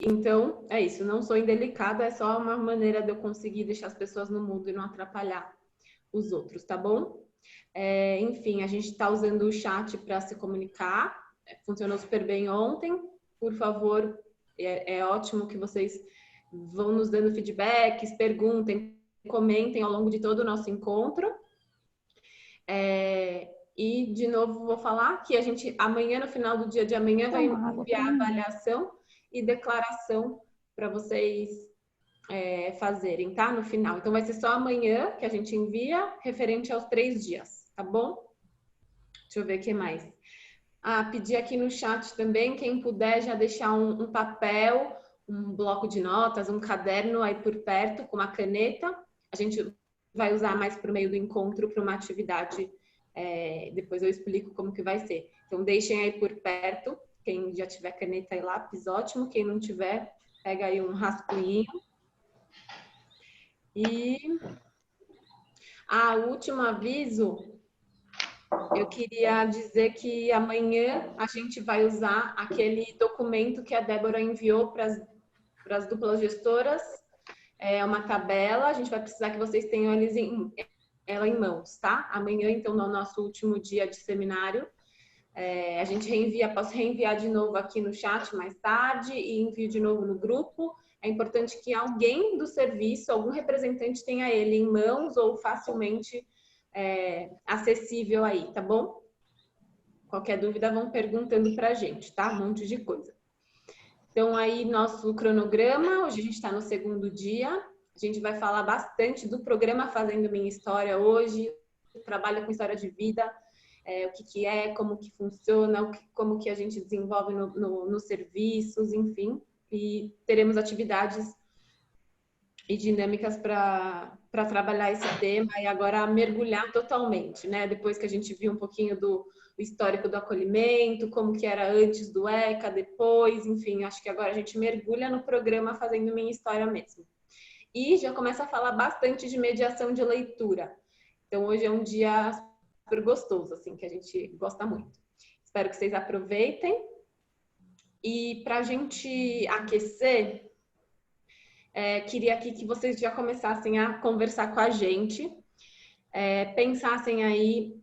Então, é isso, não sou indelicada, é só uma maneira de eu conseguir deixar as pessoas no mudo e não atrapalhar os outros, tá bom? Enfim, a gente está usando o chat para se comunicar, funcionou super bem ontem. Por favor, é ótimo que vocês vão nos dando feedbacks, perguntem, comentem ao longo de todo o nosso encontro. E, de novo, vou falar que a gente, amanhã, no final do dia de amanhã, vai enviar avaliação e declaração para vocês fazerem, tá? No final. Então, vai ser só amanhã que a gente envia, referente aos 3 dias, tá bom? Deixa eu ver o que mais. Pedir aqui no chat também, quem puder já deixar um papel, um bloco de notas, um caderno aí por perto, com uma caneta. A gente vai usar mais por meio do encontro para uma atividade. Depois eu explico como que vai ser. Então, deixem aí por perto. Quem já tiver caneta e lápis, ótimo. Quem não tiver, pega aí um rascunho. E o último aviso, eu queria dizer que amanhã a gente vai usar aquele documento que a Débora enviou para as duplas gestoras. É uma tabela, a gente vai precisar que vocês tenham ela em mãos, tá? Amanhã, então, no nosso último dia de seminário, a gente posso reenviar de novo aqui no chat mais tarde e envio de novo no grupo. É importante que alguém do serviço, algum representante tenha ele em mãos ou facilmente acessível aí, tá bom? Qualquer dúvida, vão perguntando pra gente, tá? Um monte de coisa. Então, aí, nosso cronograma, hoje a gente está no segundo dia. A gente vai falar bastante do programa Fazendo Minha História hoje, trabalho com história de vida, o que é, como que funciona, como que a gente desenvolve nos serviços, enfim. E teremos atividades e dinâmicas para trabalhar esse tema e agora mergulhar totalmente, né? Depois que a gente viu um pouquinho do histórico do acolhimento, como que era antes do ECA, depois, enfim, acho que agora a gente mergulha no programa Fazendo Minha História mesmo. E já começa a falar bastante de mediação de leitura. Então, hoje é um dia super gostoso, assim, que a gente gosta muito. Espero que vocês aproveitem. E para a gente aquecer, queria aqui que vocês já começassem a conversar com a gente, pensassem aí,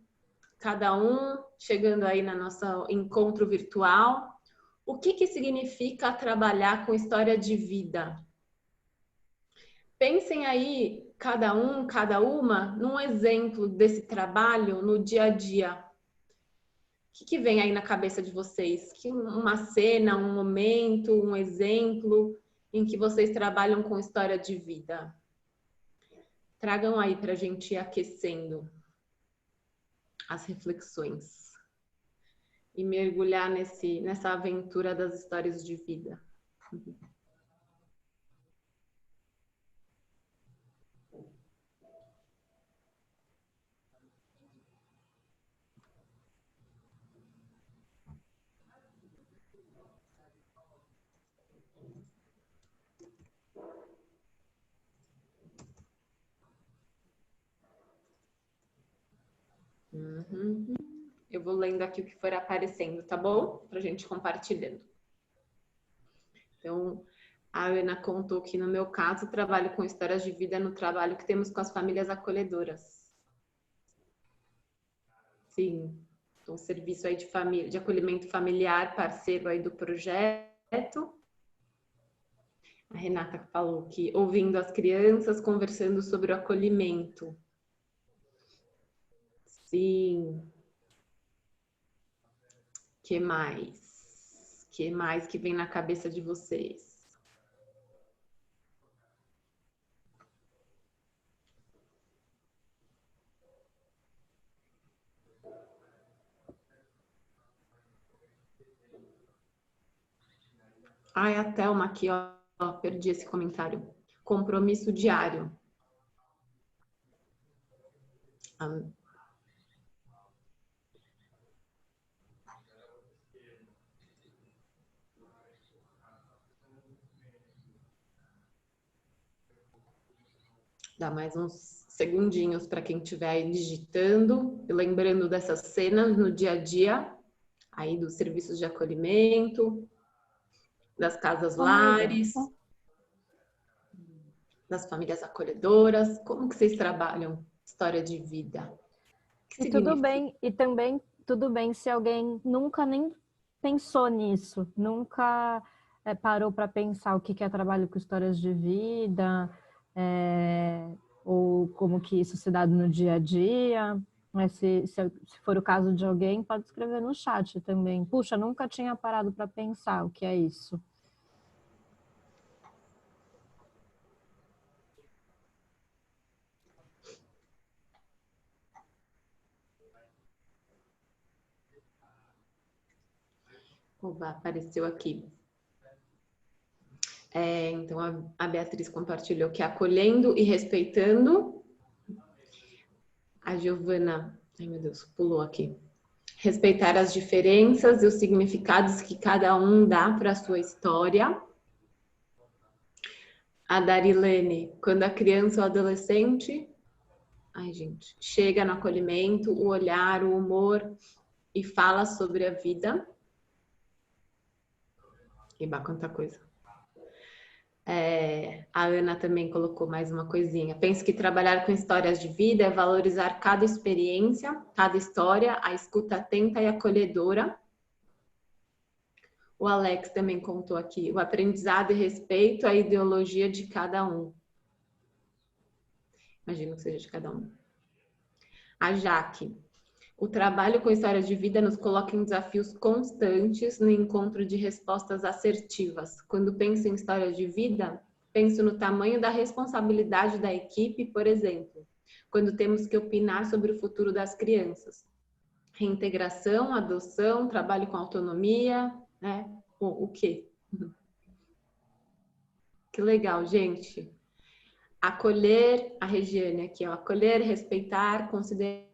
cada um, chegando aí no nosso encontro virtual, o que significa trabalhar com história de vida? Pensem aí, cada um, cada uma, num exemplo desse trabalho no dia a dia. O que vem aí na cabeça de vocês? Uma cena, um momento, um exemplo em que vocês trabalham com história de vida? Tragam aí para a gente ir aquecendo as reflexões e mergulhar nessa aventura das histórias de vida. Eu vou lendo aqui o que for aparecendo, tá bom? Pra gente compartilhando. Então, a Ana contou que, no meu caso, trabalho com histórias de vida no trabalho que temos com as famílias acolhedoras. Sim, então, serviço aí de acolhimento familiar, parceiro aí do projeto. A Renata falou que ouvindo as crianças conversando sobre o acolhimento. Sim. Que mais? Que mais que vem na cabeça de vocês? A Thelma aqui, ó, perdi esse comentário. Compromisso diário. Dá mais uns segundinhos para quem estiver aí digitando e lembrando dessas cenas no dia a dia, aí dos serviços de acolhimento. das casas Amiga. lares, das famílias acolhedoras. Como que vocês trabalham história de vida? O que E tudo significa? bem, e também tudo bem se alguém nunca nem pensou nisso, nunca parou para pensar o que é trabalho com histórias de vida, ou como que isso se dá no dia a dia. Mas se for o caso de alguém, pode escrever no chat também. Puxa, nunca tinha parado para pensar o que é isso. Oba, apareceu aqui. Então, a Beatriz compartilhou que acolhendo e respeitando. A Giovana, ai meu Deus, pulou aqui. Respeitar as diferenças e os significados que cada um dá para a sua história. A Darilene, quando a criança ou adolescente, ai gente, chega no acolhimento, o olhar, o humor e fala sobre a vida. Eba, quanta coisa. A Ana também colocou mais uma coisinha. Penso que trabalhar com histórias de vida é valorizar cada experiência, cada história, a escuta atenta e acolhedora. O Alex também contou aqui, o aprendizado e respeito à ideologia de cada um. Imagino que seja de cada um. A Jaque, o trabalho com histórias de vida nos coloca em desafios constantes no encontro de respostas assertivas. Quando penso em histórias de vida, penso no tamanho da responsabilidade da equipe, por exemplo, quando temos que opinar sobre o futuro das crianças. Reintegração, adoção, trabalho com autonomia, né? O quê? Que legal, gente. Acolher, a Regiane aqui, ó, acolher, respeitar, considerar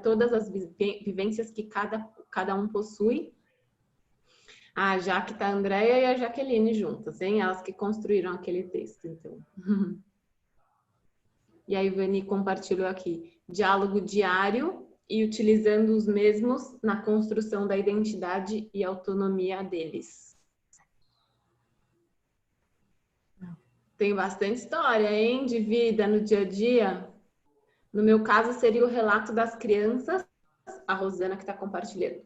todas as vivências que cada um possui. Ah, já que tá a Andréia e a Jaqueline juntas, hein? Elas que construíram aquele texto, então. E a Ivani compartilhou aqui, diálogo diário e utilizando os mesmos na construção da identidade e autonomia deles. Tem bastante história, hein? De vida no dia a dia. No meu caso, seria o relato das crianças, a Rosana que está compartilhando.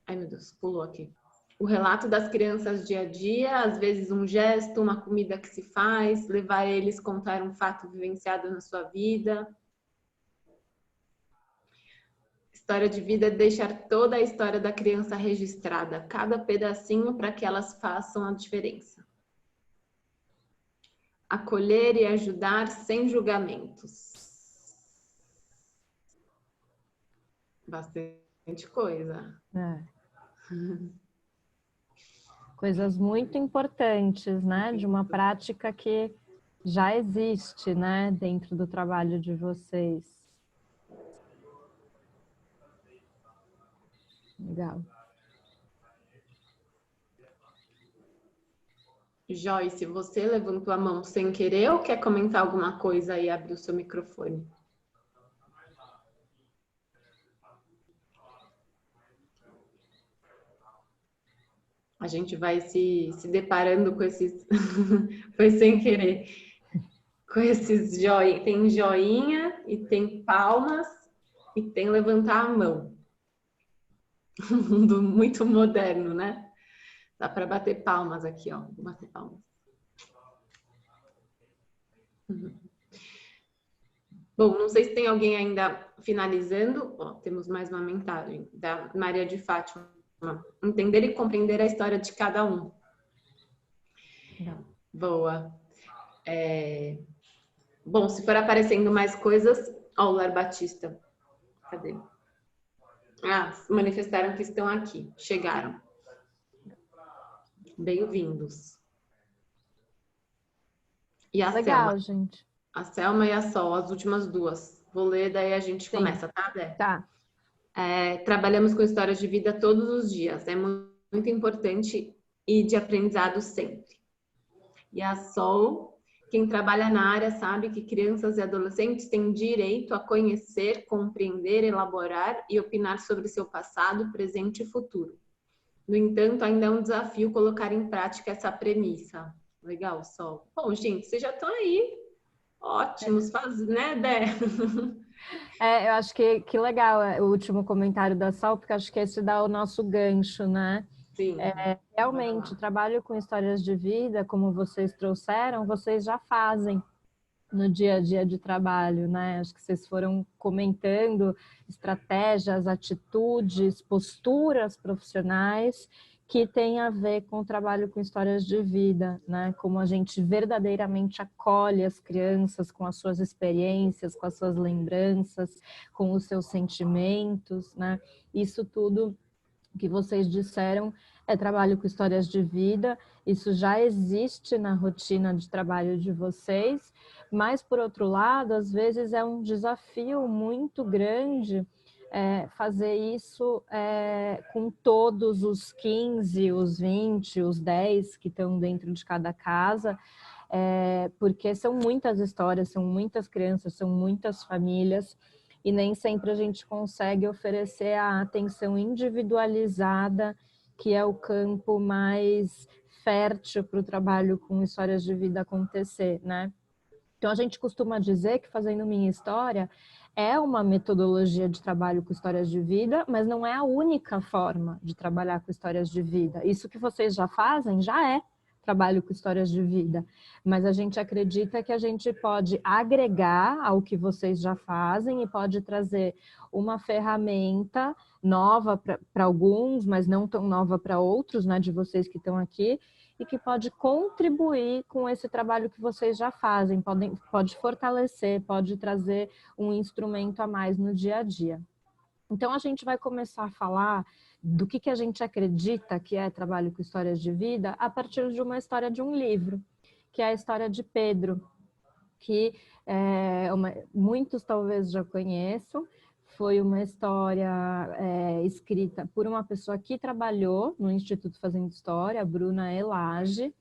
Ai, meu Deus, pulou aqui. O relato das crianças dia a dia, às vezes um gesto, uma comida que se faz, levar eles a contar um fato vivenciado na sua vida. História de vida é deixar toda a história da criança registrada, cada pedacinho para que elas façam a diferença. Acolher e ajudar sem julgamentos. Bastante coisa. Coisas muito importantes, né? De uma prática que já existe, né? Dentro do trabalho de vocês. Legal. Joyce, você levantou a mão sem querer ou quer comentar alguma coisa e abrir o seu microfone? A gente vai se deparando com esses... Foi sem querer. Com esses joinha. Tem joinha e tem palmas e tem levantar a mão. Um mundo muito moderno, né? Dá para bater palmas aqui, ó. Vou bater palmas. Bom, não sei se tem alguém ainda finalizando. Ó, temos mais uma mensagem da Maria de Fátima. Entender e compreender a história de cada um. Não. Boa. Bom, se for aparecendo mais coisas... Ó, o Lar Batista. Cadê? Ah, manifestaram que estão aqui. Chegaram. Bem-vindos. E a Legal, Selma? gente. A Selma e a Sol, as últimas duas. Vou ler, daí a gente começa, tá, Dé? Tá. Trabalhamos com histórias de vida todos os dias. É muito importante e de aprendizado sempre. E a Sol, quem trabalha na área sabe que crianças e adolescentes têm direito a conhecer, compreender, elaborar e opinar sobre seu passado, presente e futuro. No entanto, ainda é um desafio colocar em prática essa premissa. Legal, Sol. Bom, gente, vocês já estão aí. Ótimos, né, Dé? Eu acho que legal o último comentário da Sal, porque acho que esse dá o nosso gancho, né? Sim, bora Realmente, o lá. trabalho com histórias de vida, como vocês trouxeram, vocês já fazem no dia a dia de trabalho, né? Acho que vocês foram comentando estratégias, atitudes, posturas profissionais que têm a ver com o trabalho com histórias de vida, né? Como a gente verdadeiramente acolhe as crianças com as suas experiências, com as suas lembranças, com os seus sentimentos, né? Isso tudo que vocês disseram é trabalho com histórias de vida, isso já existe na rotina de trabalho de vocês, mas, por outro lado, às vezes é um desafio muito grande fazer isso com todos os 15, os 20, os 10 que estão dentro de cada casa, porque são muitas histórias, são muitas crianças, são muitas famílias, e nem sempre a gente consegue oferecer a atenção individualizada, que é o campo mais fértil para o trabalho com histórias de vida acontecer, né? Então a gente costuma dizer que Fazendo Minha História é uma metodologia de trabalho com histórias de vida, mas não é a única forma de trabalhar com histórias de vida. Isso que vocês já fazem já é trabalho com histórias de vida, mas a gente acredita que a gente pode agregar ao que vocês já fazem e pode trazer uma ferramenta nova para alguns, mas não tão nova para outros, né, de vocês que estão aqui, e que pode contribuir com esse trabalho que vocês já fazem, pode fortalecer, pode trazer um instrumento a mais no dia a dia. Então, a gente vai começar a falar do que a gente acredita que é trabalho com histórias de vida a partir de uma história de um livro, que é a história de Pedro, que muitos talvez já conheçam. Foi uma história escrita por uma pessoa que trabalhou no Instituto Fazendo História, a Bruna Elage.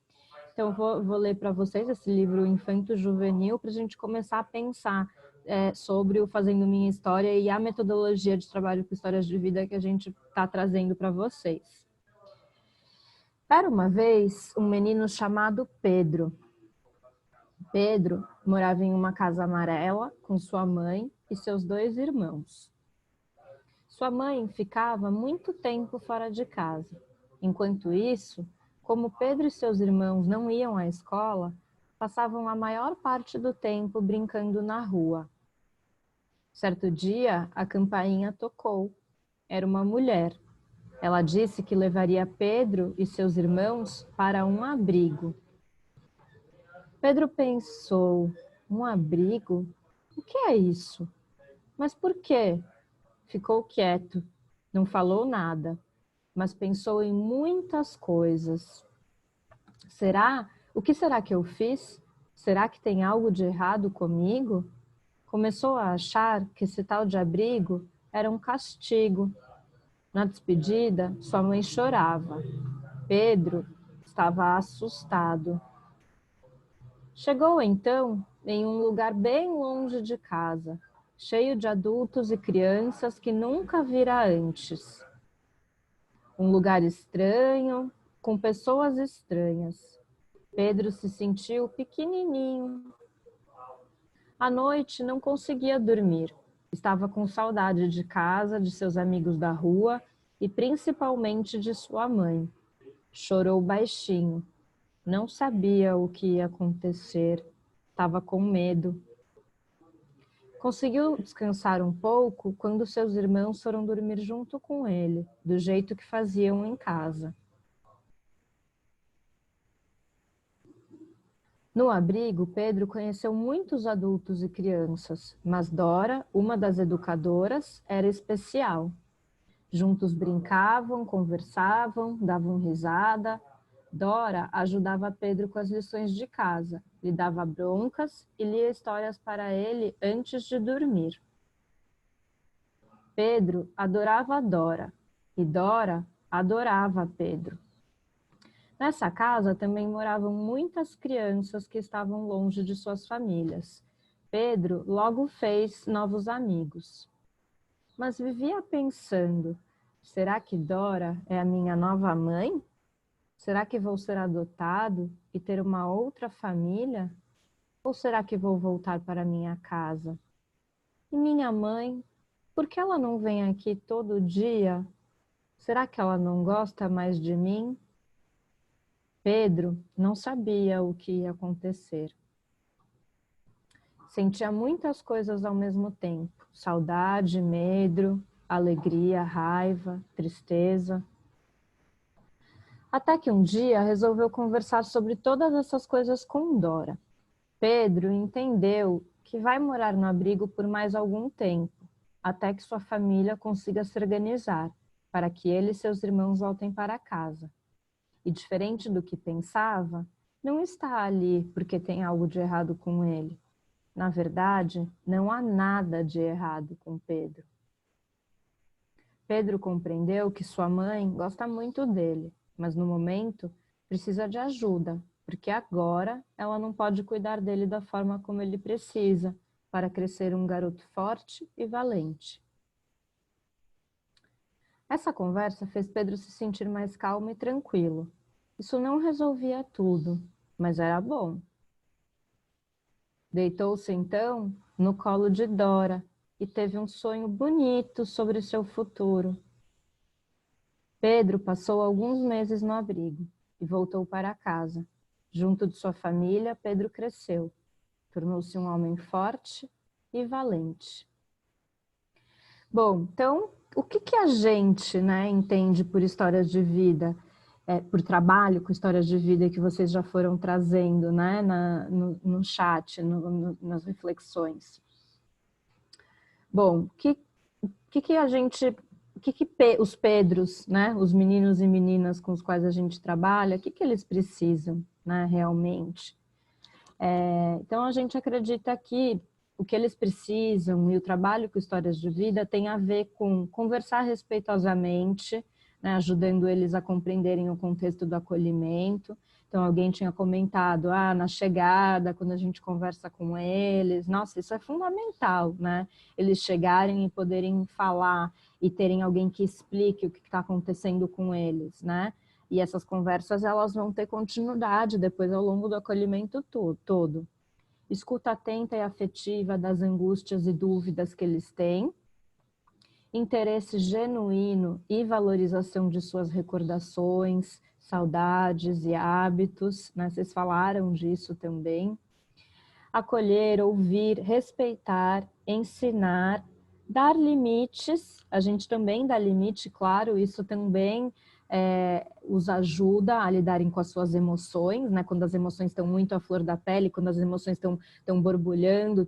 Então, vou ler para vocês esse livro Infanto-Juvenil para a gente começar a pensar sobre o Fazendo Minha História e a metodologia de trabalho com histórias de vida que a gente está trazendo para vocês. Era uma vez um menino chamado Pedro. Pedro morava em uma casa amarela com sua mãe e seus 2 irmãos. Sua mãe ficava muito tempo fora de casa. Enquanto isso, como Pedro e seus irmãos não iam à escola, passavam a maior parte do tempo brincando na rua. Certo dia, a campainha tocou. Era uma mulher. Ela disse que levaria Pedro e seus irmãos para um abrigo. Pedro pensou: um abrigo? O que é isso? Mas por quê? Ficou quieto, não falou nada, mas pensou em muitas coisas. O que será que eu fiz? Será que tem algo de errado comigo? Começou a achar que esse tal de abrigo era um castigo. Na despedida, sua mãe chorava. Pedro estava assustado. Chegou então em um lugar bem longe de casa, cheio de adultos e crianças que nunca vira antes. Um lugar estranho, com pessoas estranhas. Pedro se sentiu pequenininho. À noite não conseguia dormir. Estava com saudade de casa, de seus amigos da rua e principalmente de sua mãe. Chorou baixinho. Não sabia o que ia acontecer. Estava com medo. Conseguiu descansar um pouco quando seus irmãos foram dormir junto com ele, do jeito que faziam em casa. No abrigo, Pedro conheceu muitos adultos e crianças, mas Dora, uma das educadoras, era especial. Juntos brincavam, conversavam, davam risada. Dora ajudava Pedro com as lições de casa, lhe dava broncas e lia histórias para ele antes de dormir. Pedro adorava Dora e Dora adorava Pedro. Nessa casa também moravam muitas crianças que estavam longe de suas famílias. Pedro logo fez novos amigos. Mas vivia pensando: Será que Dora é a minha nova mãe? Será que vou ser adotado e ter uma outra família? Ou será que vou voltar para minha casa? E minha mãe, por que ela não vem aqui todo dia? Será que ela não gosta mais de mim? Pedro não sabia o que ia acontecer. Sentia muitas coisas ao mesmo tempo: saudade, medo, alegria, raiva, tristeza. Até que um dia resolveu conversar sobre todas essas coisas com Dora. Pedro entendeu que vai morar no abrigo por mais algum tempo, até que sua família consiga se organizar, para que ele e seus irmãos voltem para casa. E diferente do que pensava, não está ali porque tem algo de errado com ele. Na verdade, não há nada de errado com Pedro. Pedro compreendeu que sua mãe gosta muito dele, mas no momento precisa de ajuda, porque agora ela não pode cuidar dele da forma como ele precisa para crescer um garoto forte e valente. Essa conversa fez Pedro se sentir mais calmo e tranquilo. Isso não resolvia tudo, mas era bom. Deitou-se então no colo de Dora e teve um sonho bonito sobre seu futuro. Pedro passou alguns meses no abrigo e voltou para casa. Junto de sua família, Pedro cresceu. Tornou-se um homem forte e valente. Bom, então, o que a gente, né, entende por histórias de vida, por trabalho com histórias de vida que vocês já foram trazendo, né, no chat, nas reflexões? Bom, os Pedros, né, os meninos e meninas com os quais a gente trabalha, o que eles precisam, né, realmente? Então, a gente acredita que o que eles precisam e o trabalho com histórias de vida tem a ver com conversar respeitosamente, né, ajudando eles a compreenderem o contexto do acolhimento. Então, alguém tinha comentado, na chegada, quando a gente conversa com eles, nossa, isso é fundamental, né? Eles chegarem e poderem falar e terem alguém que explique o que está acontecendo com eles, né? E essas conversas, elas vão ter continuidade depois ao longo do acolhimento todo. Escuta atenta e afetiva das angústias e dúvidas que eles têm, interesse genuíno e valorização de suas recordações, saudades e hábitos, né? Vocês falaram disso também. Acolher, ouvir, respeitar, ensinar, dar limites, a gente também dá limite, claro, isso também os ajuda a lidarem com as suas emoções, né? Quando as emoções estão muito à flor da pele, quando as emoções estão borbulhando,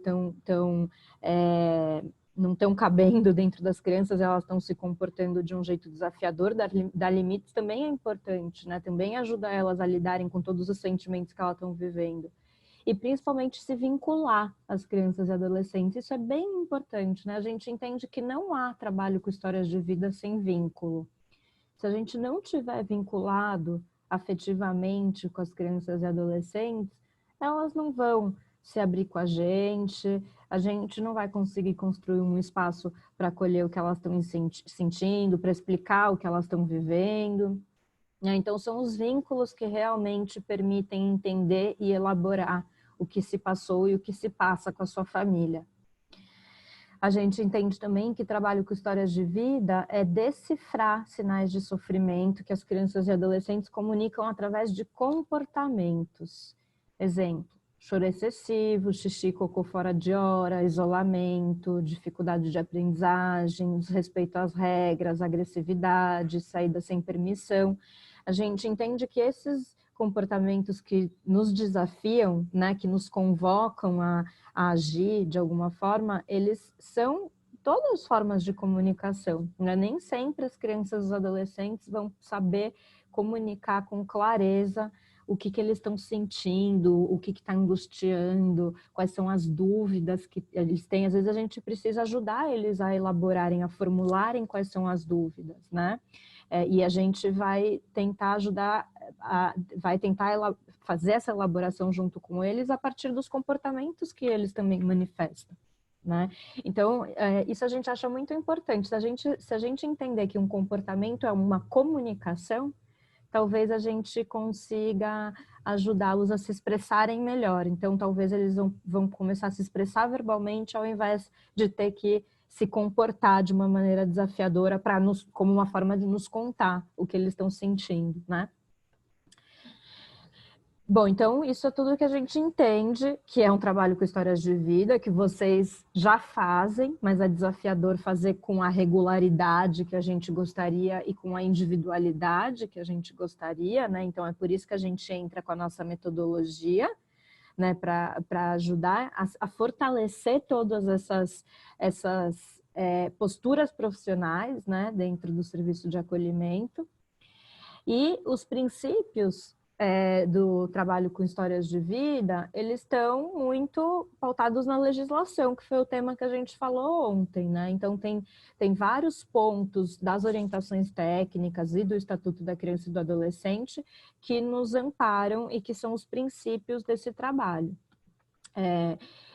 não estão cabendo dentro das crianças, elas estão se comportando de um jeito desafiador, dar limites também é importante, né? Também ajuda elas a lidarem com todos os sentimentos que elas estão vivendo. E principalmente se vincular às crianças e adolescentes, isso é bem importante, né? A gente entende que não há trabalho com histórias de vida sem vínculo. Se a gente não tiver vinculado afetivamente com as crianças e adolescentes, elas não vão se abrir com a gente não vai conseguir construir um espaço para acolher o que elas estão sentindo, para explicar o que elas estão vivendo. Então, são os vínculos que realmente permitem entender e elaborar o que se passou e o que se passa com a sua família. A gente entende também que trabalho com histórias de vida é decifrar sinais de sofrimento que as crianças e adolescentes comunicam através de comportamentos. Exemplo, choro excessivo, xixi e cocô fora de hora, isolamento, dificuldade de aprendizagem, desrespeito às regras, agressividade, saída sem permissão. A gente entende que esses comportamentos que nos desafiam, né, que nos convocam a agir de alguma forma, eles são todas formas de comunicação, né? Nem sempre as crianças e os adolescentes vão saber comunicar com clareza o que eles estão sentindo, o que está angustiando, quais são as dúvidas que eles têm. Às vezes a gente precisa ajudar eles a elaborarem, a formularem quais são as dúvidas, né? E a gente vai tentar ajudar, fazer essa elaboração junto com eles a partir dos comportamentos que eles também manifestam, né? Então, isso a gente acha muito importante. Se a gente entender que um comportamento é uma comunicação, talvez a gente consiga ajudá-los a se expressarem melhor. Então, talvez eles vão começar a se expressar verbalmente ao invés de ter que se comportar de uma maneira desafiadora como uma forma de nos contar o que eles estão sentindo, né? Bom, então isso é tudo que a gente entende, que é um trabalho com histórias de vida, que vocês já fazem, mas é desafiador fazer com a regularidade que a gente gostaria e com a individualidade que a gente gostaria, né? Então é por isso que a gente entra com a nossa metodologia, né? Para ajudar a fortalecer todas essas posturas profissionais, né? Dentro do serviço de acolhimento. E os princípios do trabalho com histórias de vida, eles estão muito pautados na legislação, que foi o tema que a gente falou ontem, né? Então, tem vários pontos das orientações técnicas e do Estatuto da Criança e do Adolescente que nos amparam e que são os princípios desse trabalho.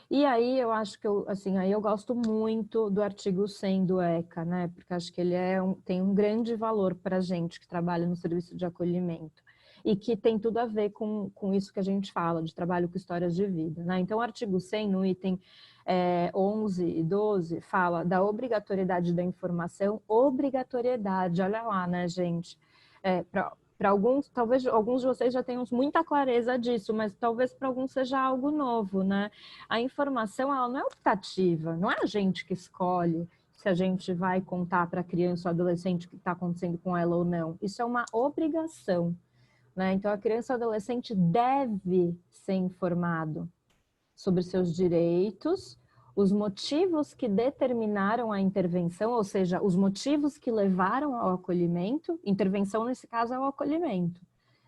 E aí eu acho que aí eu gosto muito do artigo 100 do ECA, né? Porque acho que ele tem um grande valor para a gente que trabalha no serviço de acolhimento e que tem tudo a ver com isso que a gente fala, de trabalho com histórias de vida, né? Então o artigo 100, no item 11 e 12, fala da obrigatoriedade da informação, obrigatoriedade, olha lá, né, gente? Para alguns, talvez alguns de vocês já tenham muita clareza disso, mas talvez para alguns seja algo novo, né? A informação, ela não é optativa, não é a gente que escolhe se a gente vai contar para a criança ou adolescente o que está acontecendo com ela ou não. Isso é uma obrigação, né? Então, a criança ou adolescente deve ser informado sobre seus direitos, os motivos que determinaram a intervenção, ou seja, os motivos que levaram ao acolhimento. Intervenção, nesse caso, é o acolhimento,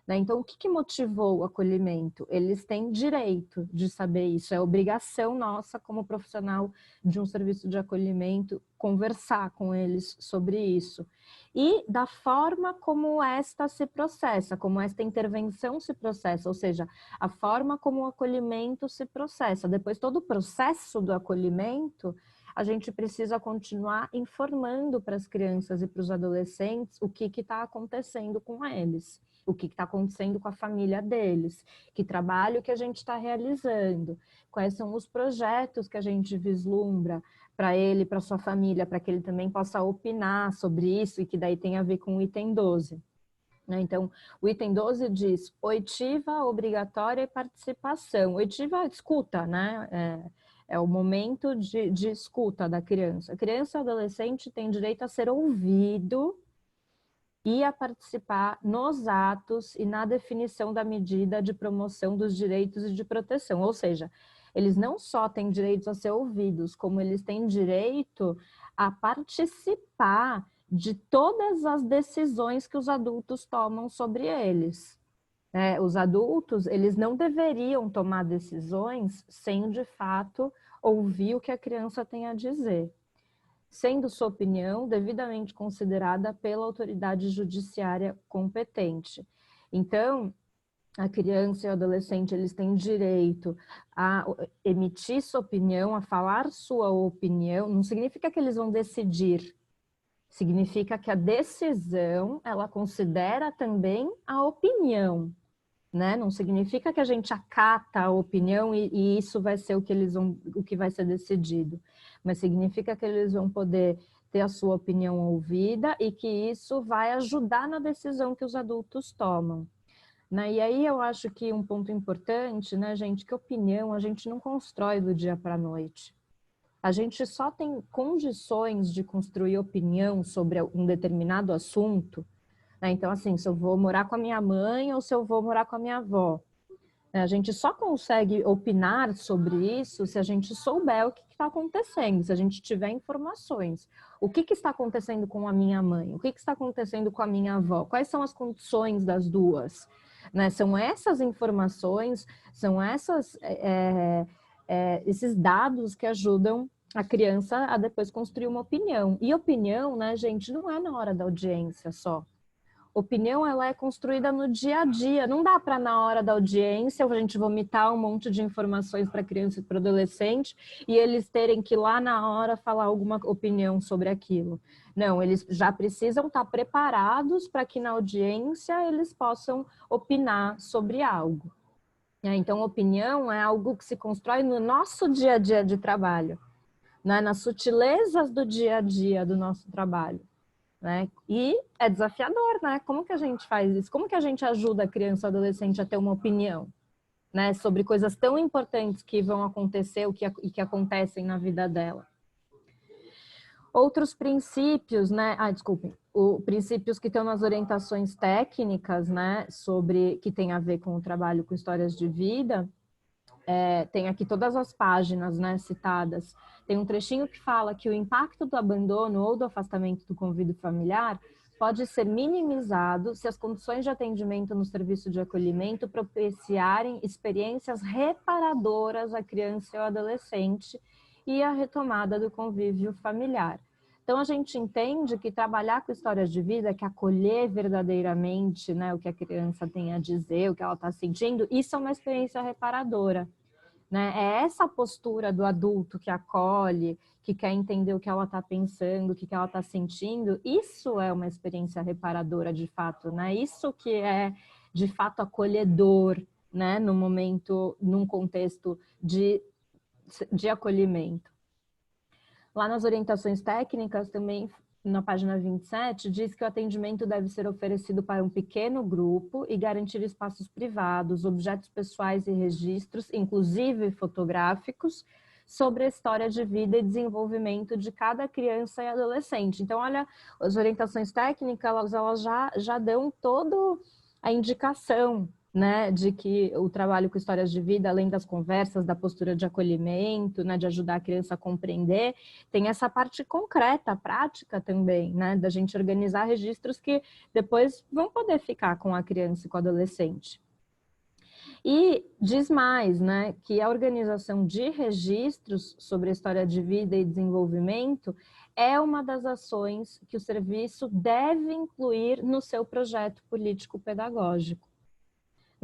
né? Então, o que motivou o acolhimento? Eles têm direito de saber isso, é obrigação nossa como profissional de um serviço de acolhimento conversar com eles sobre isso. E da forma como esta se processa, como esta intervenção se processa, ou seja, a forma como o acolhimento se processa. Depois, todo o processo do acolhimento, a gente precisa continuar informando para as crianças e para os adolescentes o que está acontecendo com eles, o que está acontecendo com a família deles, que trabalho que a gente está realizando, quais são os projetos que a gente vislumbra para ele, para sua família, para que ele também possa opinar sobre isso e que daí tem a ver com o item 12. Então, o item 12 diz oitiva obrigatória e participação. Oitiva, escuta, né? É o momento de escuta da criança. A criança e o adolescente tem direito a ser ouvido e a participar nos atos e na definição da medida de promoção dos direitos e de proteção. Ou seja, eles não só têm direito a ser ouvidos, como eles têm direito a participar de todas as decisões que os adultos tomam sobre eles. Os adultos, eles não deveriam tomar decisões sem, de fato, ouvir o que a criança tem a dizer, sendo sua opinião devidamente considerada pela autoridade judiciária competente. Então, a criança e o adolescente, eles têm direito a emitir sua opinião, a falar sua opinião. Não significa que eles vão decidir, significa que a decisão, ela considera também a opinião, né? Não significa que a gente acata a opinião e isso vai ser o que vai ser decidido, mas significa que eles vão poder ter a sua opinião ouvida e que isso vai ajudar na decisão que os adultos tomam. E aí eu acho que um ponto importante, né, gente, que opinião a gente não constrói do dia para a noite. A gente só tem condições de construir opinião sobre um determinado assunto, né? Então, assim, se eu vou morar com a minha mãe ou se eu vou morar com a minha avó. A gente só consegue opinar sobre isso se a gente souber o que está acontecendo, se a gente tiver informações. O que está acontecendo com a minha mãe? O que está acontecendo com a minha avó? Quais são as condições das duas? Né? São essas informações, são esses dados que ajudam a criança a depois construir uma opinião. E opinião, né, gente, não é na hora da audiência só. Opinião, ela é construída no dia a dia. Não dá para, na hora da audiência, a gente vomitar um monte de informações para criança e para adolescente e eles terem que lá na hora falar alguma opinião sobre aquilo. Não, eles já precisam estar preparados para que na audiência eles possam opinar sobre algo. Então, opinião é algo que se constrói no nosso dia a dia de trabalho, né? Nas sutilezas do dia a dia do nosso trabalho. Né? E é desafiador, né? Como que a gente faz isso? Como que a gente ajuda a criança ou adolescente a ter uma opinião, né? Sobre coisas tão importantes que vão acontecer e que acontecem na vida dela. Outros princípios, né? Princípios que estão nas orientações técnicas, né? Sobre que tem a ver com o trabalho com histórias de vida. Tem aqui todas as páginas, né, citadas. Tem um trechinho que fala que o impacto do abandono ou do afastamento do convívio familiar pode ser minimizado se as condições de atendimento no serviço de acolhimento propiciarem experiências reparadoras à criança ou adolescente e a retomada do convívio familiar. Então, a gente entende que trabalhar com histórias de vida, que acolher verdadeiramente, né, o que a criança tem a dizer, o que ela está sentindo, isso é uma experiência reparadora. Né? É essa postura do adulto que acolhe, que quer entender o que ela está pensando, o que ela está sentindo, isso é uma experiência reparadora de fato, né? Isso que é de fato acolhedor, né? No momento, num contexto de acolhimento. Lá nas orientações técnicas, também na página 27, diz que o atendimento deve ser oferecido para um pequeno grupo e garantir espaços privados, objetos pessoais e registros, inclusive fotográficos, sobre a história de vida e desenvolvimento de cada criança e adolescente. Então, olha, as orientações técnicas, elas já dão toda a indicação, né, de que o trabalho com histórias de vida, além das conversas, da postura de acolhimento, né, de ajudar a criança a compreender, tem essa parte concreta, prática também, né, da gente organizar registros que depois vão poder ficar com a criança e com o adolescente. E diz mais, né, que a organização de registros sobre a história de vida e desenvolvimento é uma das ações que o serviço deve incluir no seu projeto político-pedagógico.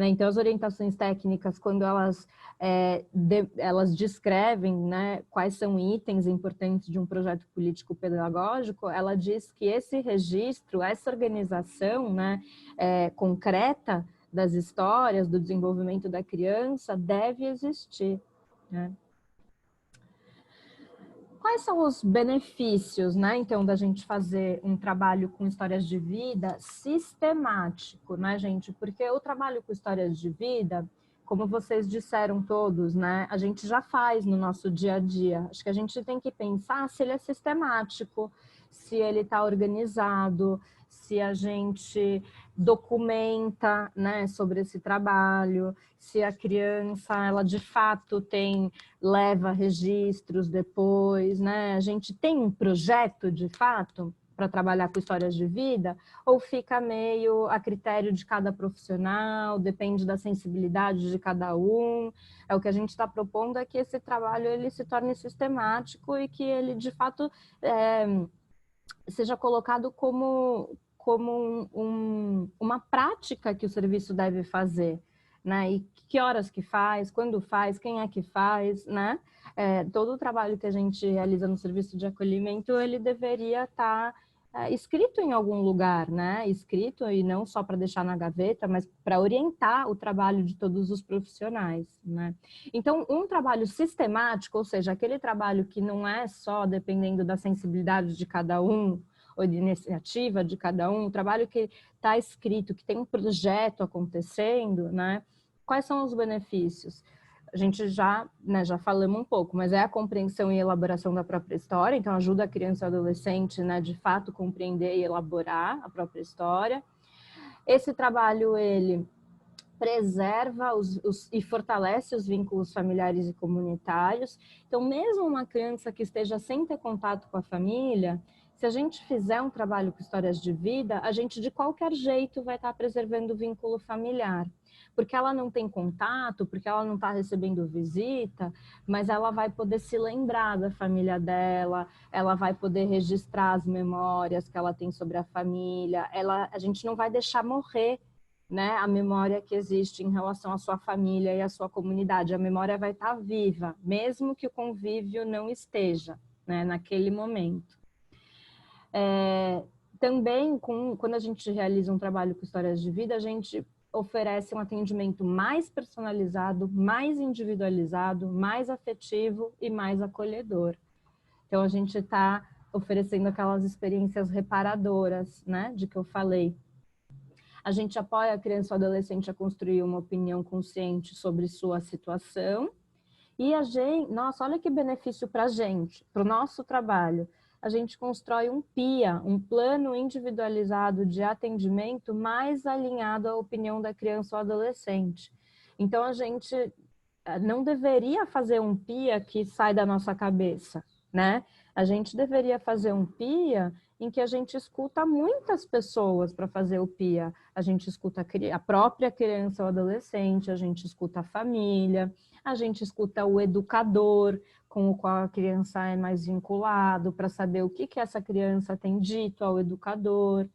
Então, as orientações técnicas, quando elas descrevem, né, quais são itens importantes de um projeto político-pedagógico, ela diz que esse registro, essa organização, né, concreta das histórias, do desenvolvimento da criança, deve existir, né? Quais são os benefícios, né, então, da gente fazer um trabalho com histórias de vida sistemático, né, gente? Porque o trabalho com histórias de vida, como vocês disseram todos, né, a gente já faz no nosso dia a dia. Acho que a gente tem que pensar se ele é sistemático, se ele está organizado, se a gente documenta, né, sobre esse trabalho, se a criança, ela de fato leva registros depois, né? A gente tem um projeto de fato para trabalhar com histórias de vida, ou fica meio a critério de cada profissional, depende da sensibilidade de cada um. É o que a gente está propondo é que esse trabalho ele se torne sistemático e que ele de fato seja colocado como uma prática que o serviço deve fazer, né? E que horas que faz, quando faz, quem é que faz, né? Todo o trabalho que a gente realiza no serviço de acolhimento, ele deveria estar escrito em algum lugar, né? Escrito, e não só para deixar na gaveta, mas para orientar o trabalho de todos os profissionais, né? Então, um trabalho sistemático, ou seja, aquele trabalho que não é só dependendo da sensibilidade de cada um, ou de iniciativa de cada um, um trabalho que está escrito, que tem um projeto acontecendo, né? Quais são os benefícios? A gente já falamos um pouco, mas é a compreensão e elaboração da própria história, então ajuda a criança e o adolescente, né, de fato, compreender e elaborar a própria história. Esse trabalho, ele preserva e fortalece os vínculos familiares e comunitários. Então, mesmo uma criança que esteja sem ter contato com a família, se a gente fizer um trabalho com histórias de vida, a gente de qualquer jeito vai estar preservando o vínculo familiar. porque ela não tem contato, porque ela não está recebendo visita, mas ela vai poder se lembrar da família dela, ela vai poder registrar as memórias que ela tem sobre a família, a gente não vai deixar morrer, né, a memória que existe em relação à sua família e à sua comunidade. A memória vai estar viva, mesmo que o convívio não esteja, né, naquele momento. Também, quando a gente realiza um trabalho com histórias de vida, a gente oferece um atendimento mais personalizado, mais individualizado, mais afetivo e mais acolhedor. Então, a gente está oferecendo aquelas experiências reparadoras, né, de que eu falei. A gente apoia a criança ou adolescente a construir uma opinião consciente sobre sua situação. E a gente, nossa, olha que benefício para a gente, para o nosso trabalho. A gente constrói um PIA, um plano individualizado de atendimento mais alinhado à opinião da criança ou adolescente. Então, a gente não deveria fazer um PIA que sai da nossa cabeça, né? A gente deveria fazer um PIA em que a gente escuta muitas pessoas para fazer o PIA. A gente escuta a própria criança ou adolescente, a gente escuta a família, a gente escuta o educador com o qual a criança é mais vinculado, para saber o que essa criança tem dito ao educador.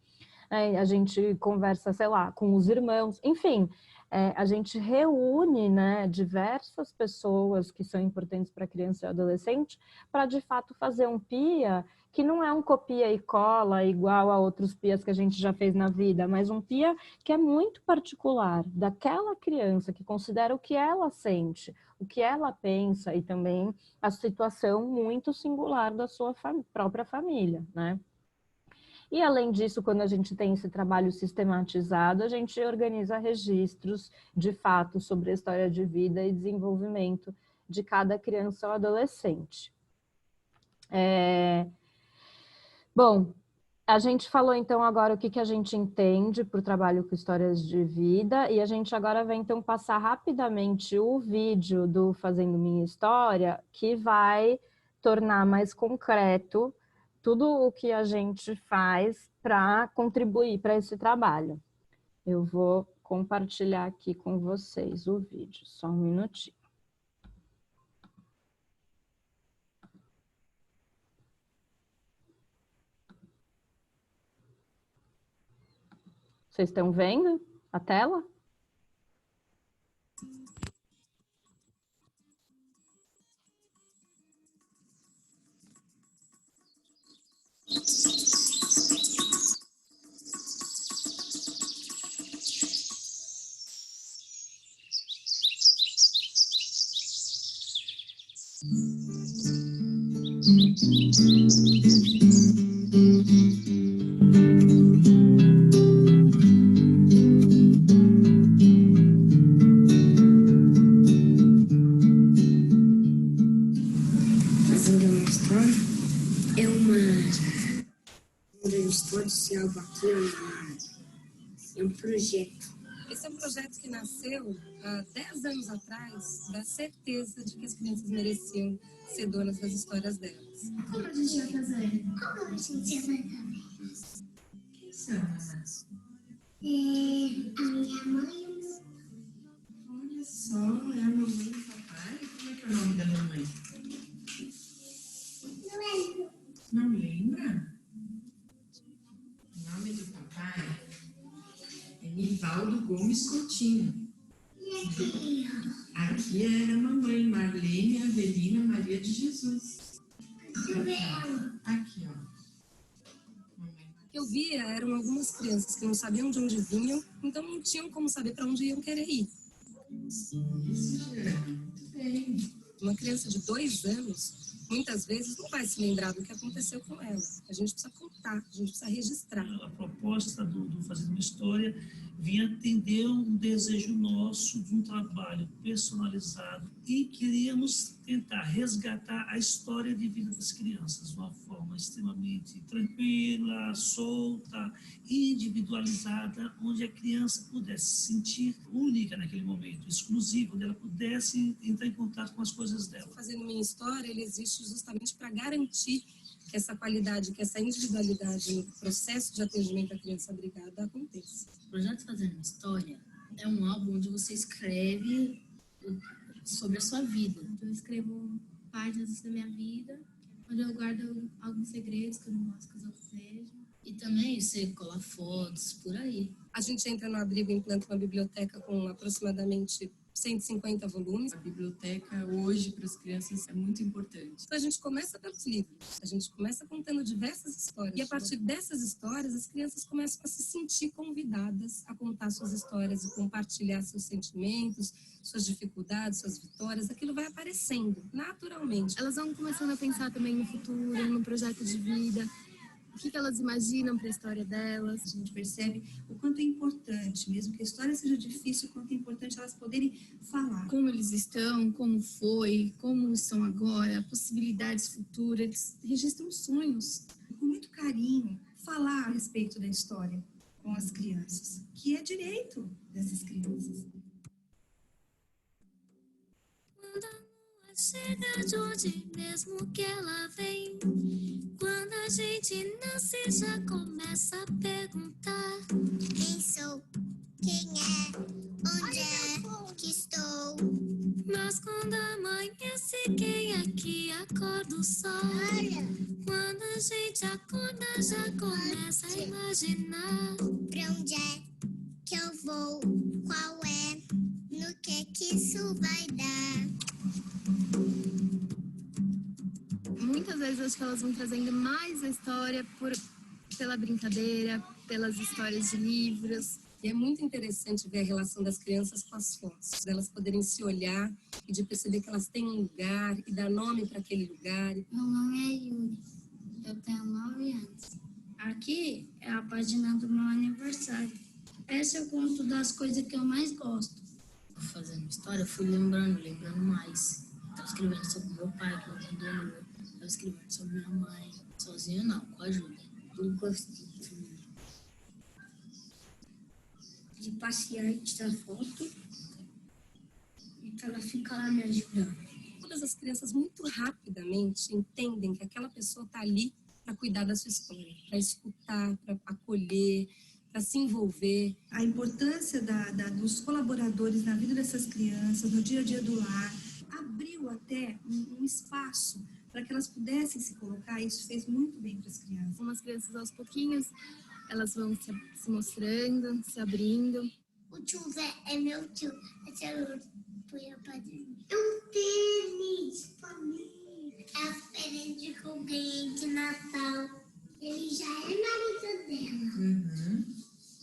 A gente conversa, sei lá, com os irmãos, enfim, a gente reúne, né, diversas pessoas que são importantes para a criança e adolescente para, de fato, fazer um PIA que não é um copia e cola igual a outros PIAs que a gente já fez na vida, mas um PIA que é muito particular daquela criança, que considera o que ela sente, o que ela pensa e também a situação muito singular da sua própria família, né? E, além disso, quando a gente tem esse trabalho sistematizado, a gente organiza registros de fato sobre a história de vida e desenvolvimento de cada criança ou adolescente. Bom, a gente falou então agora o que a gente entende por trabalho com histórias de vida, e a gente agora vai então passar rapidamente o vídeo do Fazendo Minha História, que vai tornar mais concreto tudo o que a gente faz para contribuir para esse trabalho. Eu vou compartilhar aqui com vocês o vídeo, só um minutinho. Vocês estão vendo a tela? Algo aqui é um projeto. Esse é um projeto que nasceu há 10 anos atrás, da certeza de que as crianças mereciam ser donas das histórias delas. Como a gente vai fazer? Como a gente vai fazer? Quem são elas? A minha mãe. Olha só, é a mamãe e o papai? Como é que é o nome da mamãe? Não lembro. Não lembra? O nome do papai é Nivaldo Gomes Coutinho. E aqui? Aqui era a mamãe, Marlene Avelina Maria de Jesus. Cadê ela? Aqui, ó. O que eu via eram algumas crianças que não sabiam de onde vinham, então não tinham como saber para onde iam querer ir. Isso, muito bem. Uma criança de 2 anos, muitas vezes não vai se lembrar do que aconteceu com ela. A gente precisa contar, a gente precisa registrar. A proposta do Fazendo uma História vinha atender um desejo nosso de um trabalho personalizado e queríamos tentar resgatar a história de vida das crianças de uma forma extremamente tranquila, solta, individualizada, onde a criança pudesse se sentir única naquele momento, exclusiva, onde ela pudesse entrar em contato com as coisas dela. Fazendo Minha História, ele existe justamente para garantir que essa qualidade, que essa individualidade no processo de atendimento à criança abrigada aconteça. O projeto Fazendo História É um álbum onde você escreve sobre a sua vida. Eu escrevo páginas da minha vida, onde eu guardo alguns segredos que eu não mostro que os outros vejam. E também você cola fotos por aí. A gente entra no abrigo e implanta uma biblioteca com aproximadamente 150 volumes. A biblioteca hoje para as crianças é muito importante. Então a gente começa pelos livros, a gente começa contando diversas histórias. E a partir dessas histórias, as crianças começam a se sentir convidadas a contar suas histórias e compartilhar seus sentimentos, suas dificuldades, suas vitórias. Aquilo vai aparecendo naturalmente. Elas vão começando a pensar também no futuro, no projeto de vida. O que elas imaginam para a história delas. A gente percebe o quanto é importante, mesmo que a história seja difícil, o quanto é importante elas poderem falar. Como eles estão, como foi, como estão agora, possibilidades futuras. Eles registram sonhos. Com muito carinho, falar a respeito da história com as crianças, que é direito dessas crianças. Quando a lua chega de onde mesmo que ela vem, quando a gente nasce já começa a perguntar: Quem sou? Quem é? Onde é que estou? Mas quando amanhece, quem é que acorda o sol? Quando a gente acorda já começa a imaginar: Pra onde é que eu vou? Qual é? No que isso vai dar? Muitas vezes acho que elas vão trazendo mais a história pela brincadeira, pelas histórias de livros. E é muito interessante ver a relação das crianças com as fotos, delas poderem se olhar e de perceber que elas têm um lugar e dar nome para aquele lugar. Meu nome é Yuri, eu tenho 9 anos. Aqui é a página do meu aniversário. Essa eu conto das coisas que eu mais gosto. Fazendo história, eu fui lembrando mais. Estava escrevendo sobre meu pai, que me abandonou. Estava escrevendo sobre minha mãe. Sozinha não, com ajuda. Eu gosto de passear e tirar foto. Então ela fica lá me ajudando. Todas as crianças muito rapidamente entendem que aquela pessoa está ali para cuidar da sua história, para escutar, para acolher, para se envolver. A importância dos colaboradores na vida dessas crianças, no dia a dia do lar, abriu até um espaço para que elas pudessem se colocar. Isso fez muito bem para as crianças. Algumas crianças, aos pouquinhos, elas vão se mostrando, se abrindo. O tio Zé é meu tio. Esse é o padrinho. É um tênis para mim. É diferente de que eu ganhei de Natal. Ele já é marido dela.